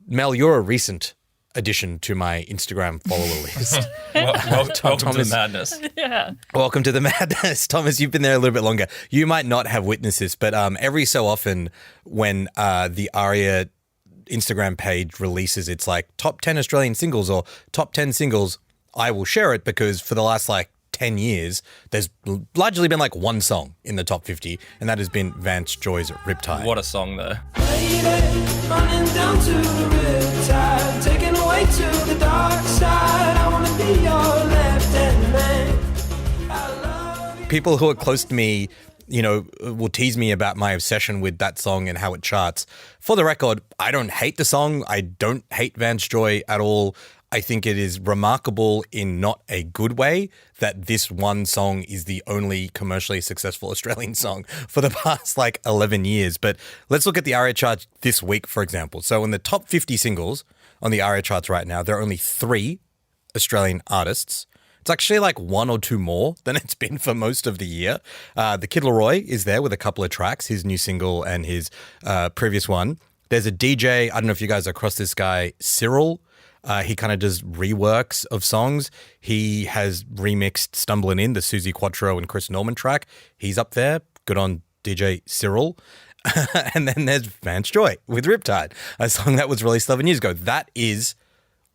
Mel, you're a recent addition to my Instagram follower list. Welcome to the madness. Yeah. Welcome to the madness. Thomas, you've been there a little bit longer. You might not have witnessed this, but every so often when the ARIA Instagram page releases its like top 10 Australian singles or top 10 singles, I will share it because for the last like 10 years, there's largely been like one song in the top 50, and that has been Vance Joy's Riptide. What a song, though. Running down to the riptide, taken away to the dark side. I want to be your left-hand man. I love you. People who are close to me, you know, will tease me about my obsession with that song and how it charts. For the record, I don't hate the song. I don't hate Vance Joy at all. I think it is remarkable in not a good way that this one song is the only commercially successful Australian song for the past like 11 years. But let's look at the ARIA chart this week, for example. So in the top 50 singles on the ARIA charts right now, there are only 3 Australian artists It's actually like one or two more than it's been for most of the year. The Kid Laroi is there with a couple of tracks, his new single and his previous one. There's a DJ, I don't know if you guys are across this guy, Cyril. He kind of does reworks of songs. He has remixed Stumbling In, the Susie Quattro and Chris Norman track. He's up there. Good on DJ Cyril. And then there's Vance Joy with Riptide, a song that was released 11 years ago. That is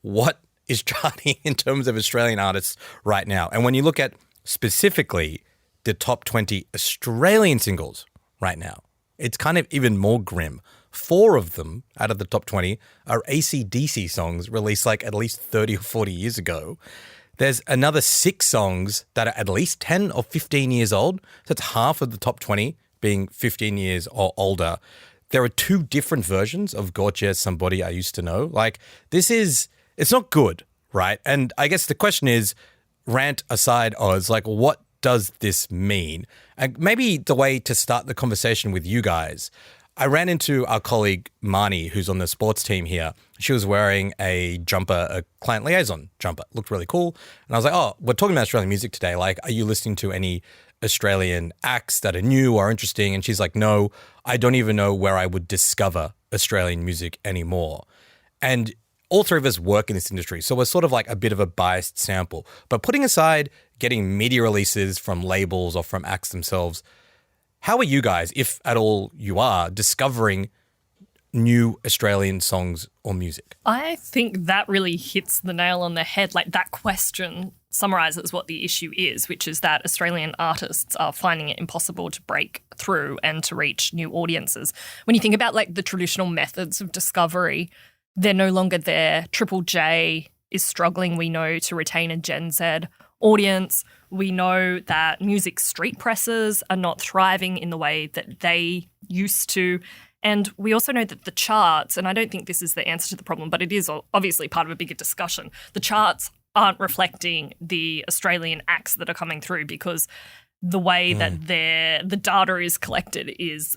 what is charting in terms of Australian artists right now. And when you look at specifically the top 20 Australian singles right now, it's kind of even more grim. 4 of them out of the top 20 are AC/DC songs released like at least 30 or 40 years ago. There's another 6 songs that are at least 10 or 15 years old. So it's half of the top 20 being 15 years or older. There are 2 different versions of Gorgeous Somebody I Used to Know. Like, it's not good, right? And I guess the question is, rant aside, Oz, like, what does this mean? And maybe the way to start the conversation with you guys, I ran into our colleague Marnie, who's on the sports team here. She was wearing a jumper, a client liaison jumper. Looked really cool. And I was like, oh, we're talking about Australian music today. Like, are you listening to any Australian acts that are new or interesting? And she's like, no, I don't even know where I would discover Australian music anymore. And all 3 of us work in this industry, so we're sort of like a bit of a biased sample. But putting aside getting media releases from labels or from acts themselves, how are you guys, if at all you are, discovering new Australian songs or music? I think that really hits the nail on the head. Like, that question summarises what the issue is, which is that Australian artists are finding it impossible to break through and to reach new audiences. When you think about like the traditional methods of discovery, they're no longer there. Triple J is struggling, we know, to retain a Gen Z audience. We know that music street presses are not thriving in the way that they used to. And we also know that the charts, and I don't think this is the answer to the problem, but it is obviously part of a bigger discussion, the charts aren't reflecting the Australian acts that are coming through, because the way that the data is collected is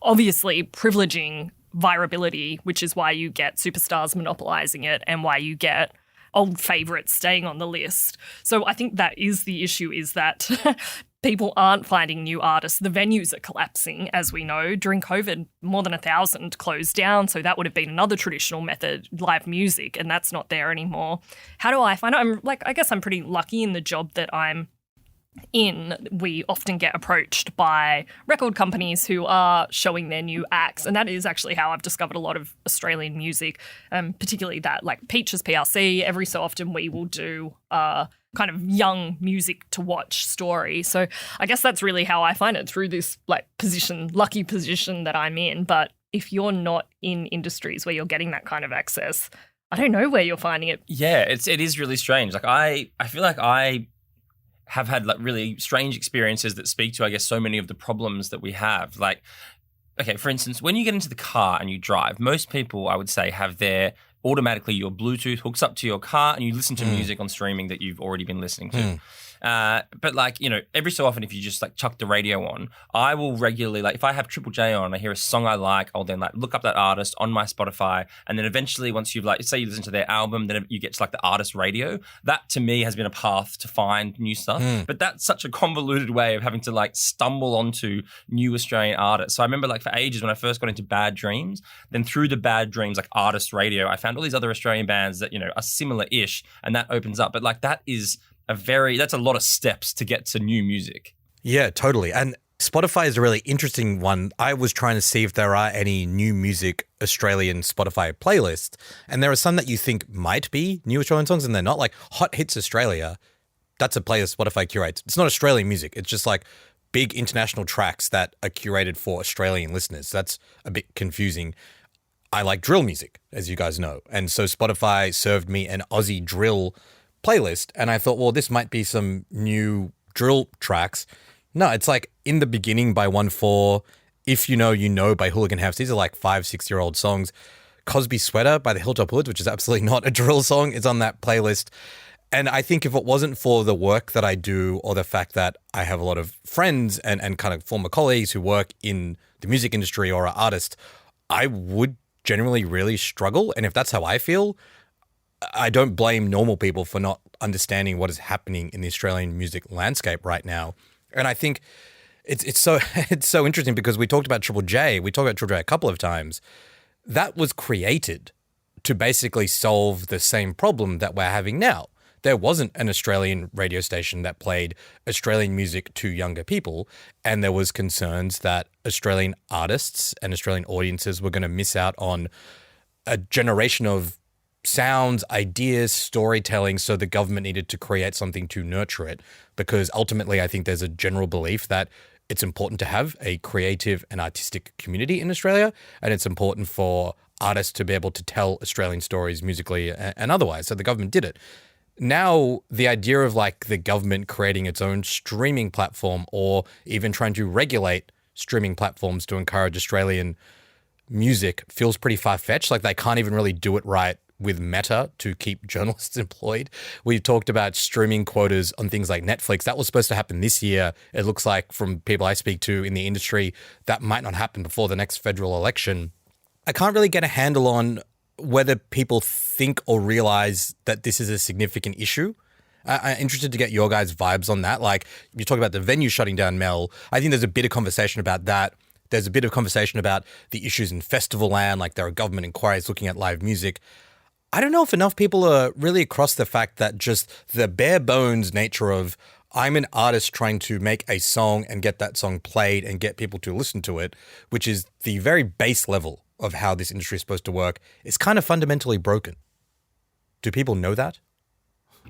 obviously privileging virability, which is why you get superstars monopolizing it and why you get old favourites staying on the list. So I think that is the issue, is that people aren't finding new artists. The venues are collapsing, as we know. During COVID, more than 1,000 closed down, so that would have been another traditional method, live music, and that's not there anymore. How do I find it? I guess I'm pretty lucky in the job that I'm in. We often get approached by record companies who are showing their new acts, and that is actually how I've discovered a lot of Australian music, particularly that like Peaches PRC. Every so often we will do kind of young music to watch story. So I guess that's really how I find it, through this like lucky position that I'm in. But if you're not in industries where you're getting that kind of access, I don't know where you're finding it. Yeah, it is really strange. Like I feel like I have had like really strange experiences that speak to, I guess, so many of the problems that we have. Like, okay, for instance, when you get into the car and you drive, most people, I would say, have automatically your Bluetooth hooks up to your car and you listen to music on streaming that you've already been listening to. But like, you know, every so often if you just like chuck the radio on, I will regularly, like if I have Triple J on, I hear a song I like, I'll then like look up that artist on my Spotify. And then eventually once you've like, say you listen to their album, then you get to like the artist radio. That to me has been a path to find new stuff. But that's such a convoluted way of having to like stumble onto new Australian artists. So I remember like for ages when I first got into Bad Dreams, then through the Bad Dreams, like artist radio, I found all these other Australian bands that, you know, are similar-ish, and that opens up. But like that's a lot of steps to get to new music. Yeah, totally. And Spotify is a really interesting one. I was trying to see if there are any new music Australian Spotify playlists, and there are some that you think might be new Australian songs and they're not. Like Hot Hits Australia, that's a playlist Spotify curates. It's not Australian music. It's just like big international tracks that are curated for Australian listeners. That's a bit confusing. I like drill music, as you guys know. And so Spotify served me an Aussie drill playlist. And I thought, well, this might be some new drill tracks. No, it's like In the Beginning by 1-4, If You Know, You Know by Hooligan Hefts. These are like 5-6-year-old songs. Cosby Sweater by the Hilltop Hoods, which is absolutely not a drill song, is on that playlist. And I think if it wasn't for the work that I do, or the fact that I have a lot of friends and kind of former colleagues who work in the music industry or are artists, I would generally really struggle. And if that's how I feel, I don't blame normal people for not understanding what is happening in the Australian music landscape right now. And I think it's so it's so interesting because we talked about Triple J a couple of times. That was created to basically solve the same problem that we're having now. There wasn't an Australian radio station that played Australian music to younger people, and there was concerns that Australian artists and Australian audiences were going to miss out on a generation of sounds, ideas, storytelling, so the government needed to create something to nurture it, because ultimately I think there's a general belief that it's important to have a creative and artistic community in Australia, and it's important for artists to be able to tell Australian stories musically and otherwise. So the government did it. Now, the idea of like the government creating its own streaming platform or even trying to regulate streaming platforms to encourage Australian music feels pretty far-fetched. Like they can't even really do it right with Meta to keep journalists employed. We've talked about streaming quotas on things like Netflix. That was supposed to happen this year. It looks like from people I speak to in the industry, that might not happen before the next federal election. I can't really get a handle on whether people think or realize that this is a significant issue. I'm interested to get your guys' vibes on that. Like you talk about the venue shutting down, Mel. I think there's a bit of conversation about that. There's a bit of conversation about the issues in festival land, like there are government inquiries looking at live music. I don't know if enough people are really across the fact that just the bare bones nature of I'm an artist trying to make a song and get that song played and get people to listen to it, which is the very base level of how this industry is supposed to work, is kind of fundamentally broken. Do people know that?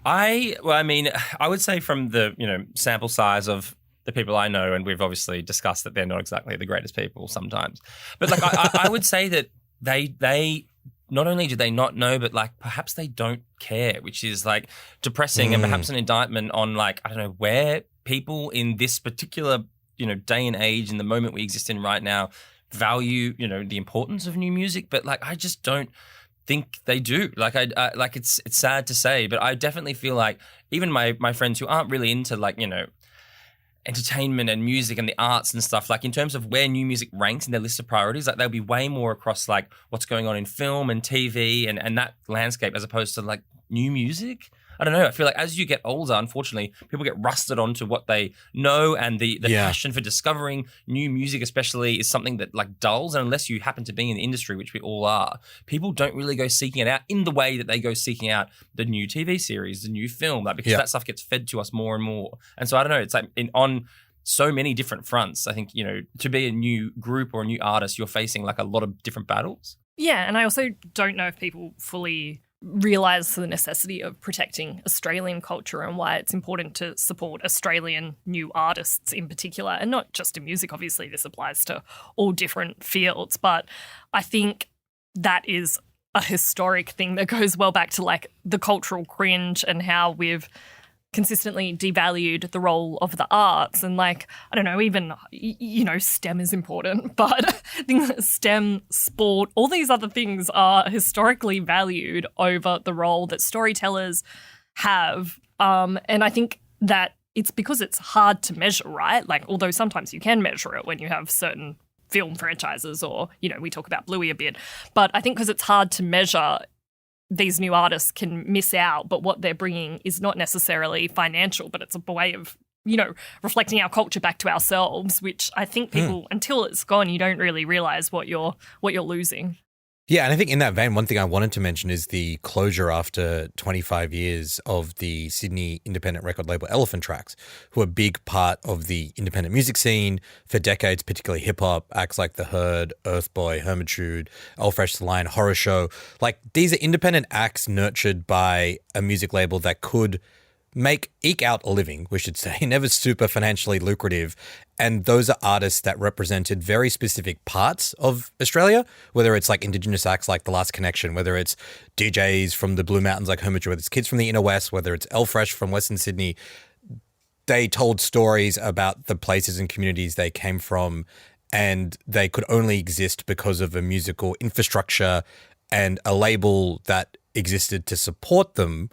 I would say from the, sample size of the people I know, and we've obviously discussed that they're not exactly the greatest people sometimes, but like I would say that they not only do they not know, but like perhaps they don't care, which is like depressing and perhaps an indictment on like, I don't know, where people in this particular, day and age in the moment we exist in right now value, the importance of new music. But like, I just don't think they do. Like I like it's sad to say, but I definitely feel like even my friends who aren't really into like, entertainment and music and the arts and stuff, like in terms of where new music ranks in their list of priorities, like they'll be way more across like what's going on in film and TV and that landscape as opposed to like new music. I don't know. I feel like as you get older, unfortunately, people get rusted onto what they know, and the passion for discovering new music especially is something that like dulls. And unless you happen to be in the industry, which we all are, people don't really go seeking it out in the way that they go seeking out the new TV series, the new film, like because that stuff gets fed to us more and more. And so I don't know. It's like on so many different fronts. I think, to be a new group or a new artist, you're facing like a lot of different battles. Yeah, and I also don't know if people fully realise the necessity of protecting Australian culture and why it's important to support Australian new artists in particular, and not just in music. Obviously, this applies to all different fields, but I think that is a historic thing that goes well back to like the cultural cringe and how we've consistently devalued the role of the arts. And like, I don't know, even, STEM is important, but things like STEM, sport, all these other things are historically valued over the role that storytellers have. And I think that it's because it's hard to measure, right? Like, although sometimes you can measure it when you have certain film franchises or, we talk about Bluey a bit. But I think because it's hard to measure, these new artists can miss out, but what they're bringing is not necessarily financial, but it's a way of, reflecting our culture back to ourselves, which I think people, until it's gone, you don't really realise what you're losing. Yeah, and I think in that vein, one thing I wanted to mention is the closure after 25 years of the Sydney independent record label Elephant Tracks, who are a big part of the independent music scene for decades, particularly hip-hop, acts like The Herd, Earthboy, Hermitude, Elfresh the Lion, Horror Show. Like, these are independent acts nurtured by a music label that could eke out a living, we should say, never super financially lucrative. And those are artists that represented very specific parts of Australia, whether it's like Indigenous acts like The Last Connection, whether it's DJs from the Blue Mountains like Hermitude, whether it's kids from the Inner West, whether it's Elfresh from Western Sydney. They told stories about the places and communities they came from, and they could only exist because of a musical infrastructure and a label that existed to support them.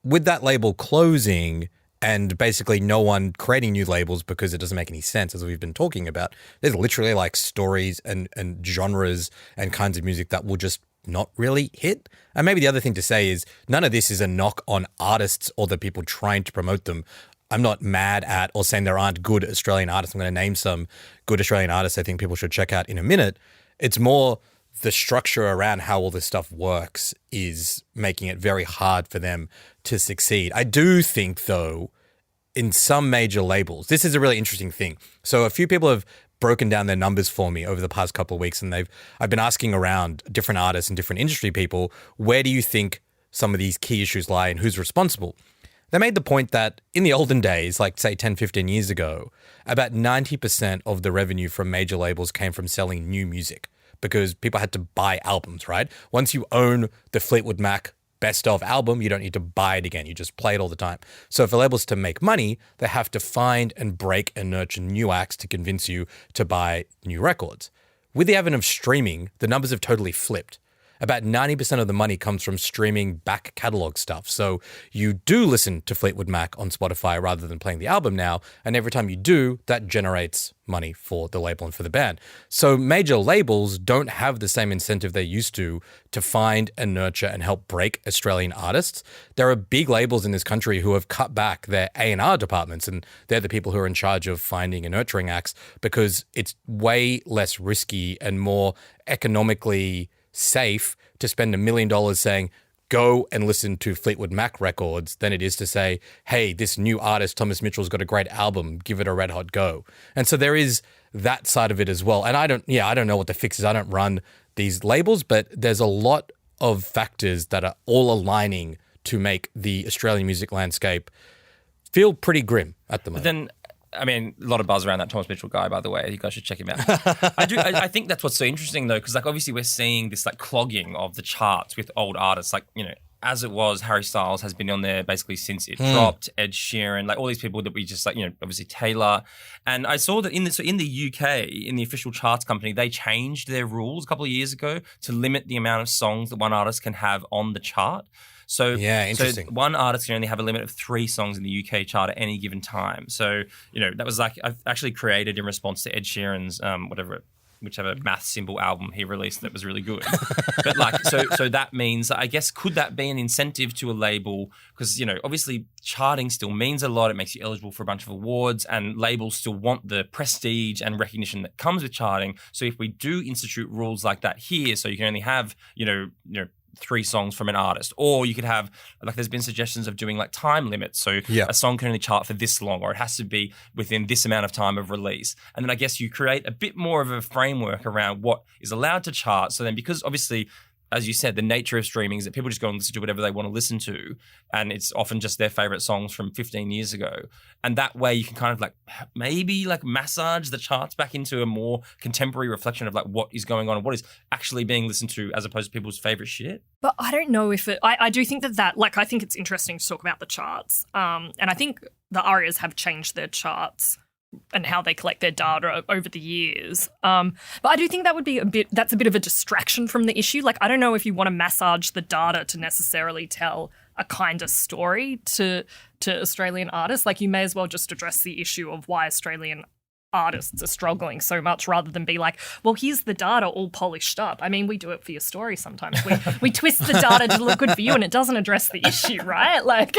With that label closing and basically no one creating new labels because it doesn't make any sense, as we've been talking about, there's literally like stories and genres and kinds of music that will just not really hit. And maybe the other thing to say is none of this is a knock on artists or the people trying to promote them. I'm not mad at or saying there aren't good Australian artists. I'm going to name some good Australian artists I think people should check out in a minute. It's more the structure around how all this stuff works is making it very hard for them to succeed. I do think, though, in some major labels, this is a really interesting thing. So a few people have broken down their numbers for me over the past couple of weeks, and I've been asking around different artists and different industry people, where do you think some of these key issues lie and who's responsible? They made the point that in the olden days, like say 10, 15 years ago, about 90% of the revenue from major labels came from selling new music because people had to buy albums, right? Once you own the Fleetwood Mac best of album, you don't need to buy it again. You just play it all the time. So for labels to make money, they have to find and break and nurture new acts to convince you to buy new records. With the advent of streaming, the numbers have totally flipped. About 90% of the money comes from streaming back catalog stuff. So you do listen to Fleetwood Mac on Spotify rather than playing the album now. And every time you do, that generates money for the label and for the band. So major labels don't have the same incentive they used to find and nurture and help break Australian artists. There are big labels in this country who have cut back their A&R departments, and they're the people who are in charge of finding and nurturing acts because it's way less risky and more economically safe to spend $1 million saying, go and listen to Fleetwood Mac records than it is to say, hey, this new artist, Thomas Mitchell's got a great album, give it a red hot go. And so there is that side of it as well. And I don't know what the fix is. I don't run these labels, but there's a lot of factors that are all aligning to make the Australian music landscape feel pretty grim at the moment. But then, I mean, a lot of buzz around that Thomas Mitchell guy, by the way. You guys should check him out. I think that's what's so interesting, though, because like obviously we're seeing this like clogging of the charts with old artists. Like, you know, as it was, Harry Styles has been on there basically since it dropped. Ed Sheeran, like all these people that we just like, you know, obviously Taylor. And I saw that in the UK, in the official charts company, they changed their rules a couple of years ago to limit the amount of songs that one artist can have on the chart. So, yeah, interesting. So one artist can only have a limit of 3 songs in the UK chart at any given time. So, you know, that was like I've actually created in response to Ed Sheeran's whichever math symbol album he released that was really good. But like, so that means, I guess, could that be an incentive to a label? Because, you know, obviously charting still means a lot. It makes you eligible for a bunch of awards, and labels still want the prestige and recognition that comes with charting. So if we do institute rules like that here, so you can only have, you know, 3 songs from an artist, or you could have, like, there's been suggestions of doing like time limits. So a song can only chart for this long, or it has to be within this amount of time of release. And then I guess you create a bit more of a framework around what is allowed to chart. So then, because obviously, as you said, the nature of streaming is that people just go and listen to whatever they want to listen to, and it's often just their favorite songs from 15 years ago. And that way you can kind of like maybe like massage the charts back into a more contemporary reflection of like what is going on and what is actually being listened to as opposed to people's favorite shit. But I don't know if I do think that like, I think it's interesting to talk about the charts. And I think the ARIAs have changed their charts and how they collect their data over the years. But I do think that would be that's a bit of a distraction from the issue. Like, I don't know if you want to massage the data to necessarily tell a kinder story to Australian artists. Like, you may as well just address the issue of why Australian artists are struggling so much rather than be like, well, here's the data all polished up. I mean, we do it for your story sometimes. We twist the data to look good for you and it doesn't address the issue, right? Like,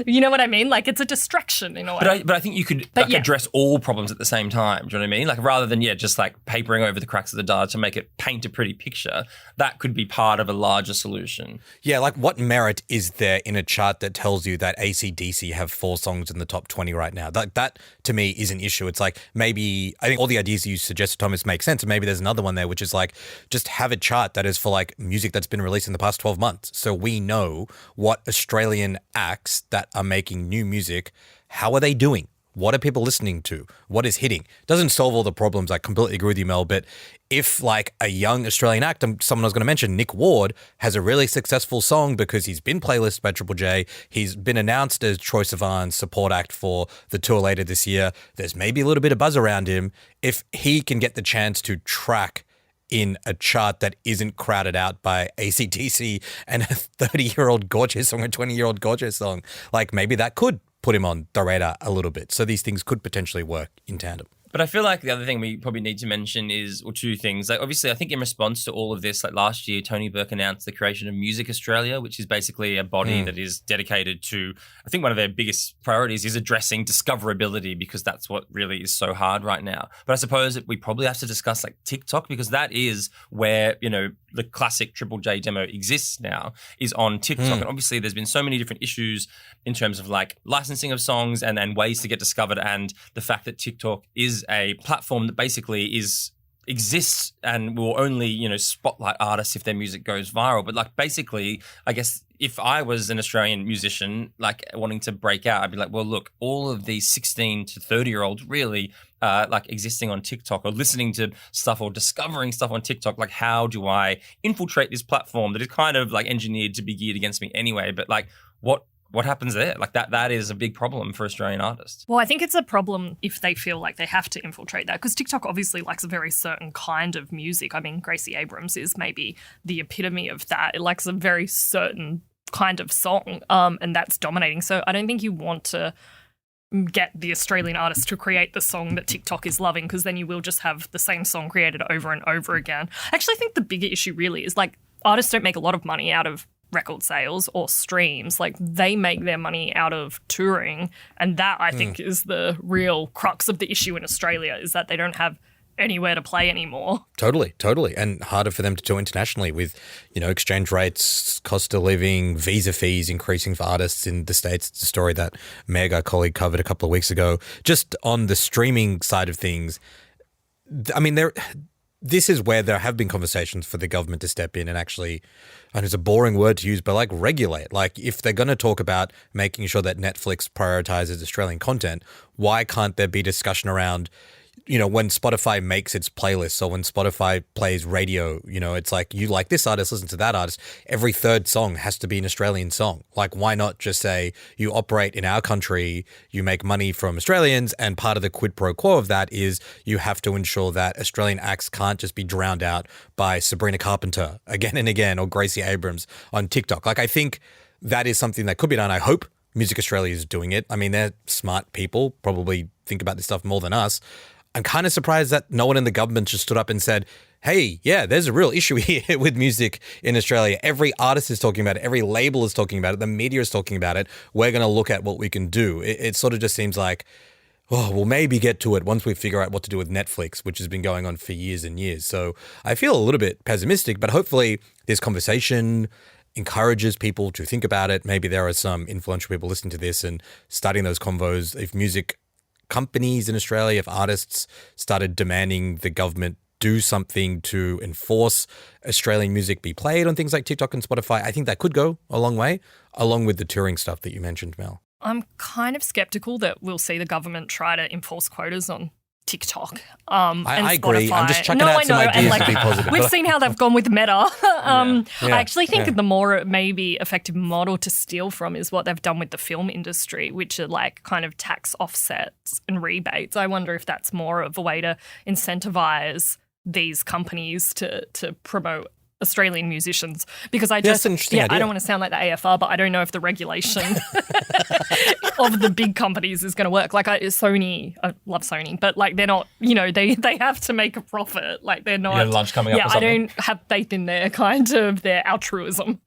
you know what I mean? Like, it's a distraction in a way. But I think you could address all problems at the same time. Do you know what I mean? Like, rather than, just like papering over the cracks of the data to make it paint a pretty picture, that could be part of a larger solution. Yeah, like what merit is there in a chart that tells you that AC/DC have 4 songs in the top 20 right now? That to me is an issue. It's like, maybe, I think all the ideas you suggested, Thomas, make sense. And maybe there's another one there, which is like, just have a chart that is for like music that's been released in the past 12 months. So we know what Australian acts that are making new music, how are they doing? What are people listening to? What is hitting? Doesn't solve all the problems. I completely agree with you, Mel. But if like a young Australian act, someone I was going to mention, Nick Ward, has a really successful song because he's been playlisted by Triple J, he's been announced as Troye Sivan's support act for the tour later this year, there's maybe a little bit of buzz around him. If he can get the chance to track in a chart that isn't crowded out by AC/DC and a 30-year-old gorgeous song, a 20-year-old gorgeous song, like maybe that could put him on the radar a little bit. So these things could potentially work in tandem. But I feel like the other thing we probably need to mention is, or two things. Like, obviously, I think in response to all of this, like last year, Tony Burke announced the creation of Music Australia, which is basically a body that is dedicated to, I think one of their biggest priorities is addressing discoverability, because that's what really is so hard right now. But I suppose that we probably have to discuss like TikTok, because that is where, you know, the classic Triple J demo exists now, is on TikTok. And obviously there's been so many different issues in terms of like licensing of songs and ways to get discovered, and the fact that TikTok is a platform that basically exists and will only, you know, spotlight artists if their music goes viral. But like basically, I guess if I was an Australian musician like wanting to break out, I'd be like, well, look, all of these 16 to 30-year-olds really like existing on TikTok or listening to stuff or discovering stuff on TikTok. Like, how do I infiltrate this platform that is kind of like engineered to be geared against me anyway? But like, what happens there? Like that is a big problem for Australian artists. Well, I think it's a problem if they feel like they have to infiltrate that, because TikTok obviously likes a very certain kind of music. I mean, Gracie Abrams is maybe the epitome of that. It likes a very certain kind of song, and that's dominating. So I don't think you want to get the Australian artist to create the song that TikTok is loving, because then you will just have the same song created over and over again. I actually think the bigger issue really is like artists don't make a lot of money out of record sales or streams. Like, they make their money out of touring, and that I think is the real crux of the issue in Australia, is that they don't have anywhere to play anymore. Totally. And harder for them to do internationally with, you know, exchange rates, cost of living, visa fees increasing for artists in the States. It's a story that Meg, our colleague, covered a couple of weeks ago. Just on the streaming side of things, I mean, this is where there have been conversations for the government to step in and actually, and it's a boring word to use, but like regulate. Like, if they're going to talk about making sure that Netflix prioritizes Australian content, why can't there be discussion around, you know, when Spotify makes its playlists or when Spotify plays radio, you know, it's like, you like this artist, listen to that artist. Every third song has to be an Australian song. Like, why not just say you operate in our country, you make money from Australians, and part of the quid pro quo of that is you have to ensure that Australian acts can't just be drowned out by Sabrina Carpenter again and again, or Gracie Abrams on TikTok. Like, I think that is something that could be done. I hope Music Australia is doing it. I mean, they're smart people, probably think about this stuff more than us. I'm kind of surprised that no one in the government just stood up and said, hey, yeah, there's a real issue here with music in Australia. Every artist is talking about it. Every label is talking about it. The media is talking about it. We're going to look at what we can do. It sort of just seems like, oh, we'll maybe get to it once we figure out what to do with Netflix, which has been going on for years and years. So I feel a little bit pessimistic, but hopefully this conversation encourages people to think about it. Maybe there are some influential people listening to this and starting those convos. If music companies in Australia, if artists started demanding the government do something to enforce Australian music be played on things like TikTok and Spotify, I think that could go a long way, along with the touring stuff that you mentioned, Mel. I'm kind of skeptical that we'll see the government try to enforce quotas on TikTok. I agree. I'm just chucking out some ideas to be positive. We've seen how they've gone with Meta. I actually think the more maybe effective model to steal from is what they've done with the film industry, which are like kind of tax offsets and rebates. I wonder if that's more of a way to incentivize these companies to promote Australian musicians, because I just, I don't want to sound like the AFR, but I don't know if the regulation of the big companies is going to work. Like Sony, I love Sony, but like they're not, you know, they have to make a profit. Like they're not. You got lunch coming up or something? I don't have faith in their kind of their altruism.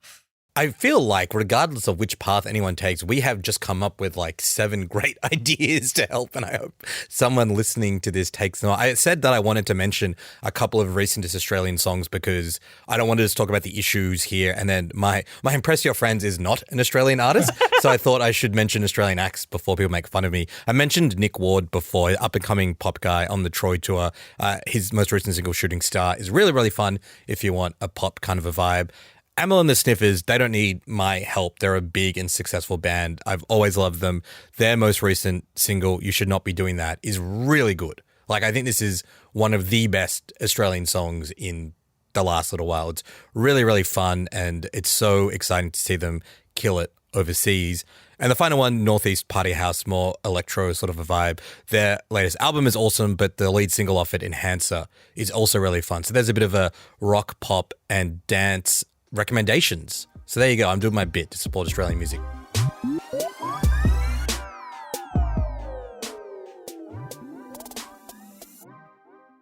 I feel like regardless of which path anyone takes, we have just come up with like 7 great ideas to help, and I hope someone listening to this takes them. I said that I wanted to mention a couple of recentest Australian songs because I don't want to just talk about the issues here, and then my Impress Your Friends is not an Australian artist, so I thought I should mention Australian acts before people make fun of me. I mentioned Nick Ward before, up-and-coming pop guy on the Troy tour. His most recent single, Shooting Star, is really, really fun if you want a pop kind of a vibe. Amyl and the Sniffers, they don't need my help. They're a big and successful band. I've always loved them. Their most recent single, You Should Not Be Doing That, is really good. Like, I think this is one of the best Australian songs in the last little while. It's really, really fun, and it's so exciting to see them kill it overseas. And the final one, Northeast Party House, more electro sort of a vibe. Their latest album is awesome, but the lead single off it, Enhancer, is also really fun. So there's a bit of a rock, pop, and dance recommendations. So there you go. I'm doing my bit to support Australian music.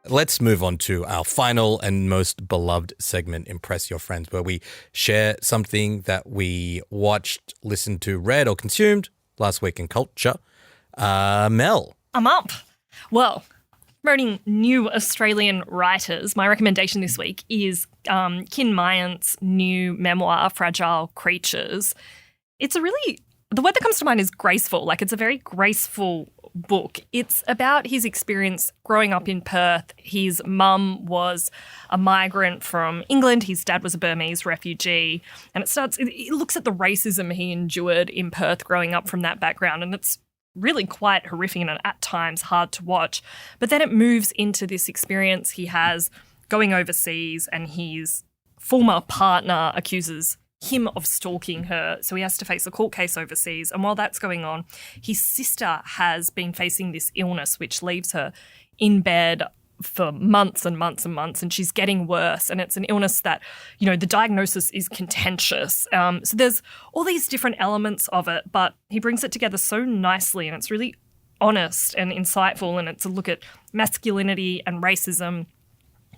Let's move on to our final and most beloved segment, Impress Your Friends, where we share something that we watched, listened to, read, or consumed last week in culture. Mel. I'm up. Well, promoting new Australian writers, my recommendation this week is Kin Myant's new memoir, Fragile Creatures. It's the word that comes to mind is graceful. Like, it's a very graceful book. It's about his experience growing up in Perth. His mum was a migrant from England. His dad was a Burmese refugee. And it looks at the racism he endured in Perth growing up from that background. And it's really quite horrific and at times hard to watch. But then it moves into this experience he has going overseas, and his former partner accuses him of stalking her. So he has to face a court case overseas. And while that's going on, his sister has been facing this illness, which leaves her in bed for months and months and months, and she's getting worse. And it's an illness that, the diagnosis is contentious. So there's all these different elements of it, but he brings it together so nicely, and it's really honest and insightful. And it's a look at masculinity and racism,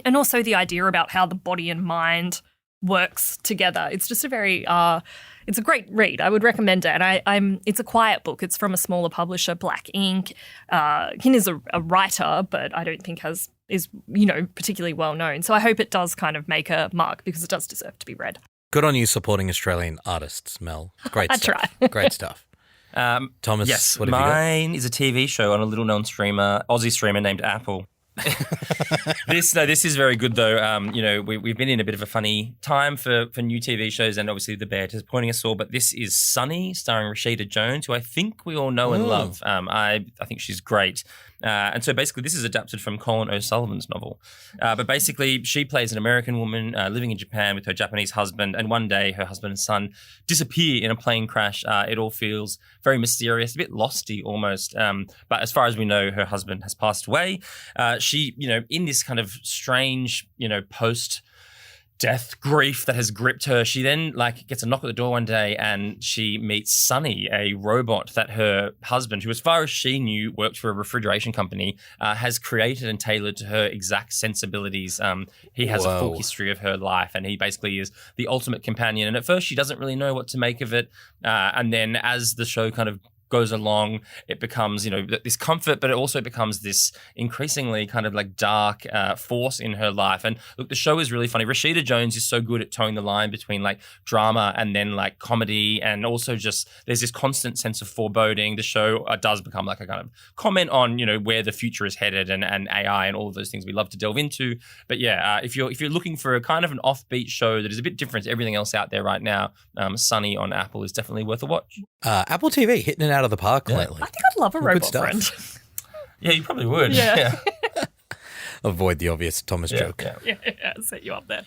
and also the idea about how the body and mind works together. It's just it's a great read. I would recommend it. And it's a quiet book. It's from a smaller publisher, Black Ink. Kin is a writer, but I don't think is particularly well known. So I hope it does kind of make a mark, because it does deserve to be read. Good on you supporting Australian artists, Mel. Great stuff. I try. Great stuff. Thomas, yes, what have you got? mine is a TV show on a little known Aussie streamer named Apple. This is very good though. We've been in a bit of a funny time for new TV shows, and obviously the bear is pointing us all. But this is Sunny, starring Rashida Jones, who I think we all know and love. I think she's great. And so basically this is adapted from Colin O'Sullivan's novel. But basically she plays an American woman living in Japan with her Japanese husband, and one day her husband and son disappear in a plane crash. It all feels very mysterious, a bit losty almost. But as far as we know, her husband has passed away. She, in this kind of strange, post-death grief that has gripped her, she then gets a knock at the door one day, and she meets Sunny, a robot that her husband, who as far as she knew worked for a refrigeration company, has created and tailored to her exact sensibilities. He has a full history of her life, and he basically is the ultimate companion. And at first she doesn't really know what to make of it. And then as the show kind of goes along, it becomes, this comfort, but it also becomes this increasingly kind of dark force in her life. And look, the show is really funny. Rashida Jones is so good at towing the line between drama and then comedy, and also just there's this constant sense of foreboding. The show does become a kind of comment on, where the future is headed and AI and all of those things we love to delve into. But yeah, if you're looking for a kind of an offbeat show that is a bit different to everything else out there right now, Sunny on Apple is definitely worth a watch. Apple TV hitting it out of the park lately. I think I'd love a robot friend. Yeah, you probably would. Yeah. Avoid the obvious Thomas joke. Yeah, set you up there.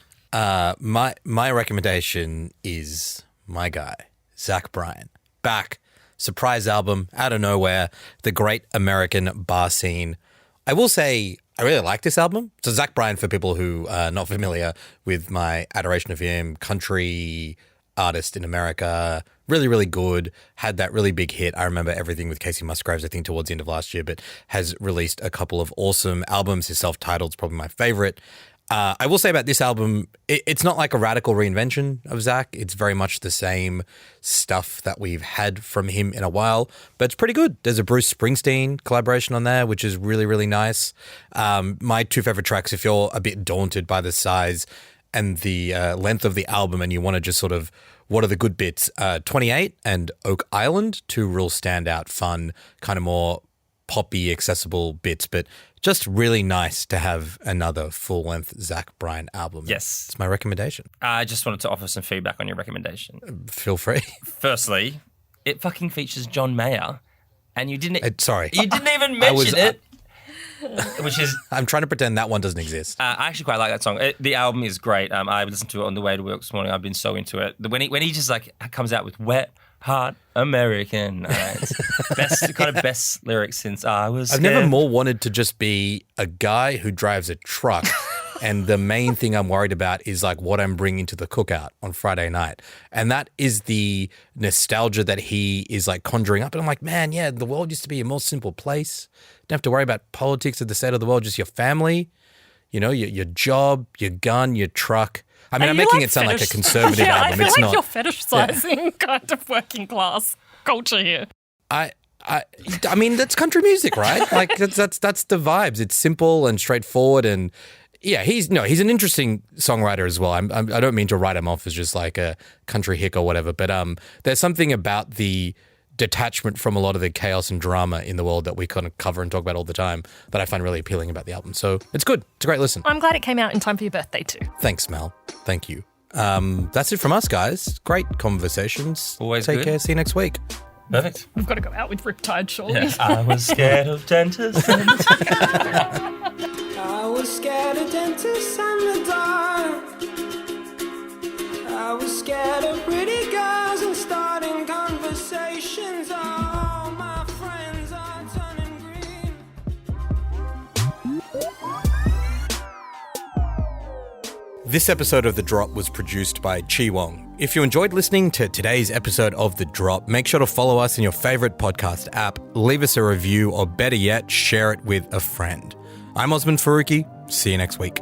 My recommendation is my guy, Zach Bryan. Back. Surprise album, out of nowhere. The great American bar scene. I will say I really like this album. So Zach Bryan, for people who are not familiar with my adoration of him, country artist in America, really, really good, had that really big hit. I remember everything with Casey Musgraves, I think towards the end of last year, but has released a couple of awesome albums. His self-titled is probably my favorite. I will say about this album, it's not like a radical reinvention of Zach. It's very much the same stuff that we've had from him in a while, but it's pretty good. There's a Bruce Springsteen collaboration on there, which is really, really nice. My two favorite tracks, if you're a bit daunted by the size and the length of the album and you want to just sort of, what are the good bits? 28 and Oak Island, two real standout, fun, kind of more poppy, accessible bits, but just really nice to have another full-length Zach Bryan album. Yes. It's my recommendation. I just wanted to offer some feedback on your recommendation. Feel free. Firstly, it fucking features John Mayer, and you didn't... sorry. You didn't even mention it. Which is... I'm trying to pretend that one doesn't exist. I actually quite like that song. The album is great. I listened to it on the way to work this morning. I've been so into it. When he just comes out with Wet Hot American. Best lyrics since I was I've never more wanted to just be a guy who drives a truck. And the main thing I'm worried about is what I'm bringing to the cookout on Friday night. And that is the nostalgia that he is conjuring up. And I'm like, man, yeah, the world used to be a more simple place. Don't have to worry about politics of the state of the world, just your family. you know, your job, your gun, your truck. I mean, Are I'm you, making like, it sound like a fetish- conservative yeah, album. I feel It's like not. you're fetishizing kind of working class culture here. I mean, that's country music, right? Like that's the vibes. It's simple and straightforward, and yeah, he's an interesting songwriter as well. I don't mean to write him off as just like a country hick or whatever, but there's something about the detachment from a lot of the chaos and drama in the world that we kind of cover and talk about all the time that I find really appealing about the album. So it's good. It's a great listen. I'm glad it came out in time for your birthday too. Thanks, Mel. Thank you. That's it from us, guys. Great conversations. Always Take good. care. See you next week. Perfect. We've got to go out with Riptide, surely. Yeah, I was scared of dentists. I was scared of dentists and the dark. I was scared of pretty girls and starting conversations. All my friends are turning green. This episode of The Drop was produced by Chi Wong. If you enjoyed listening to today's episode of The Drop, make sure to follow us in your favorite podcast app, leave us a review, or better yet, share it with a friend. I'm Osman Faruqi. See you next week.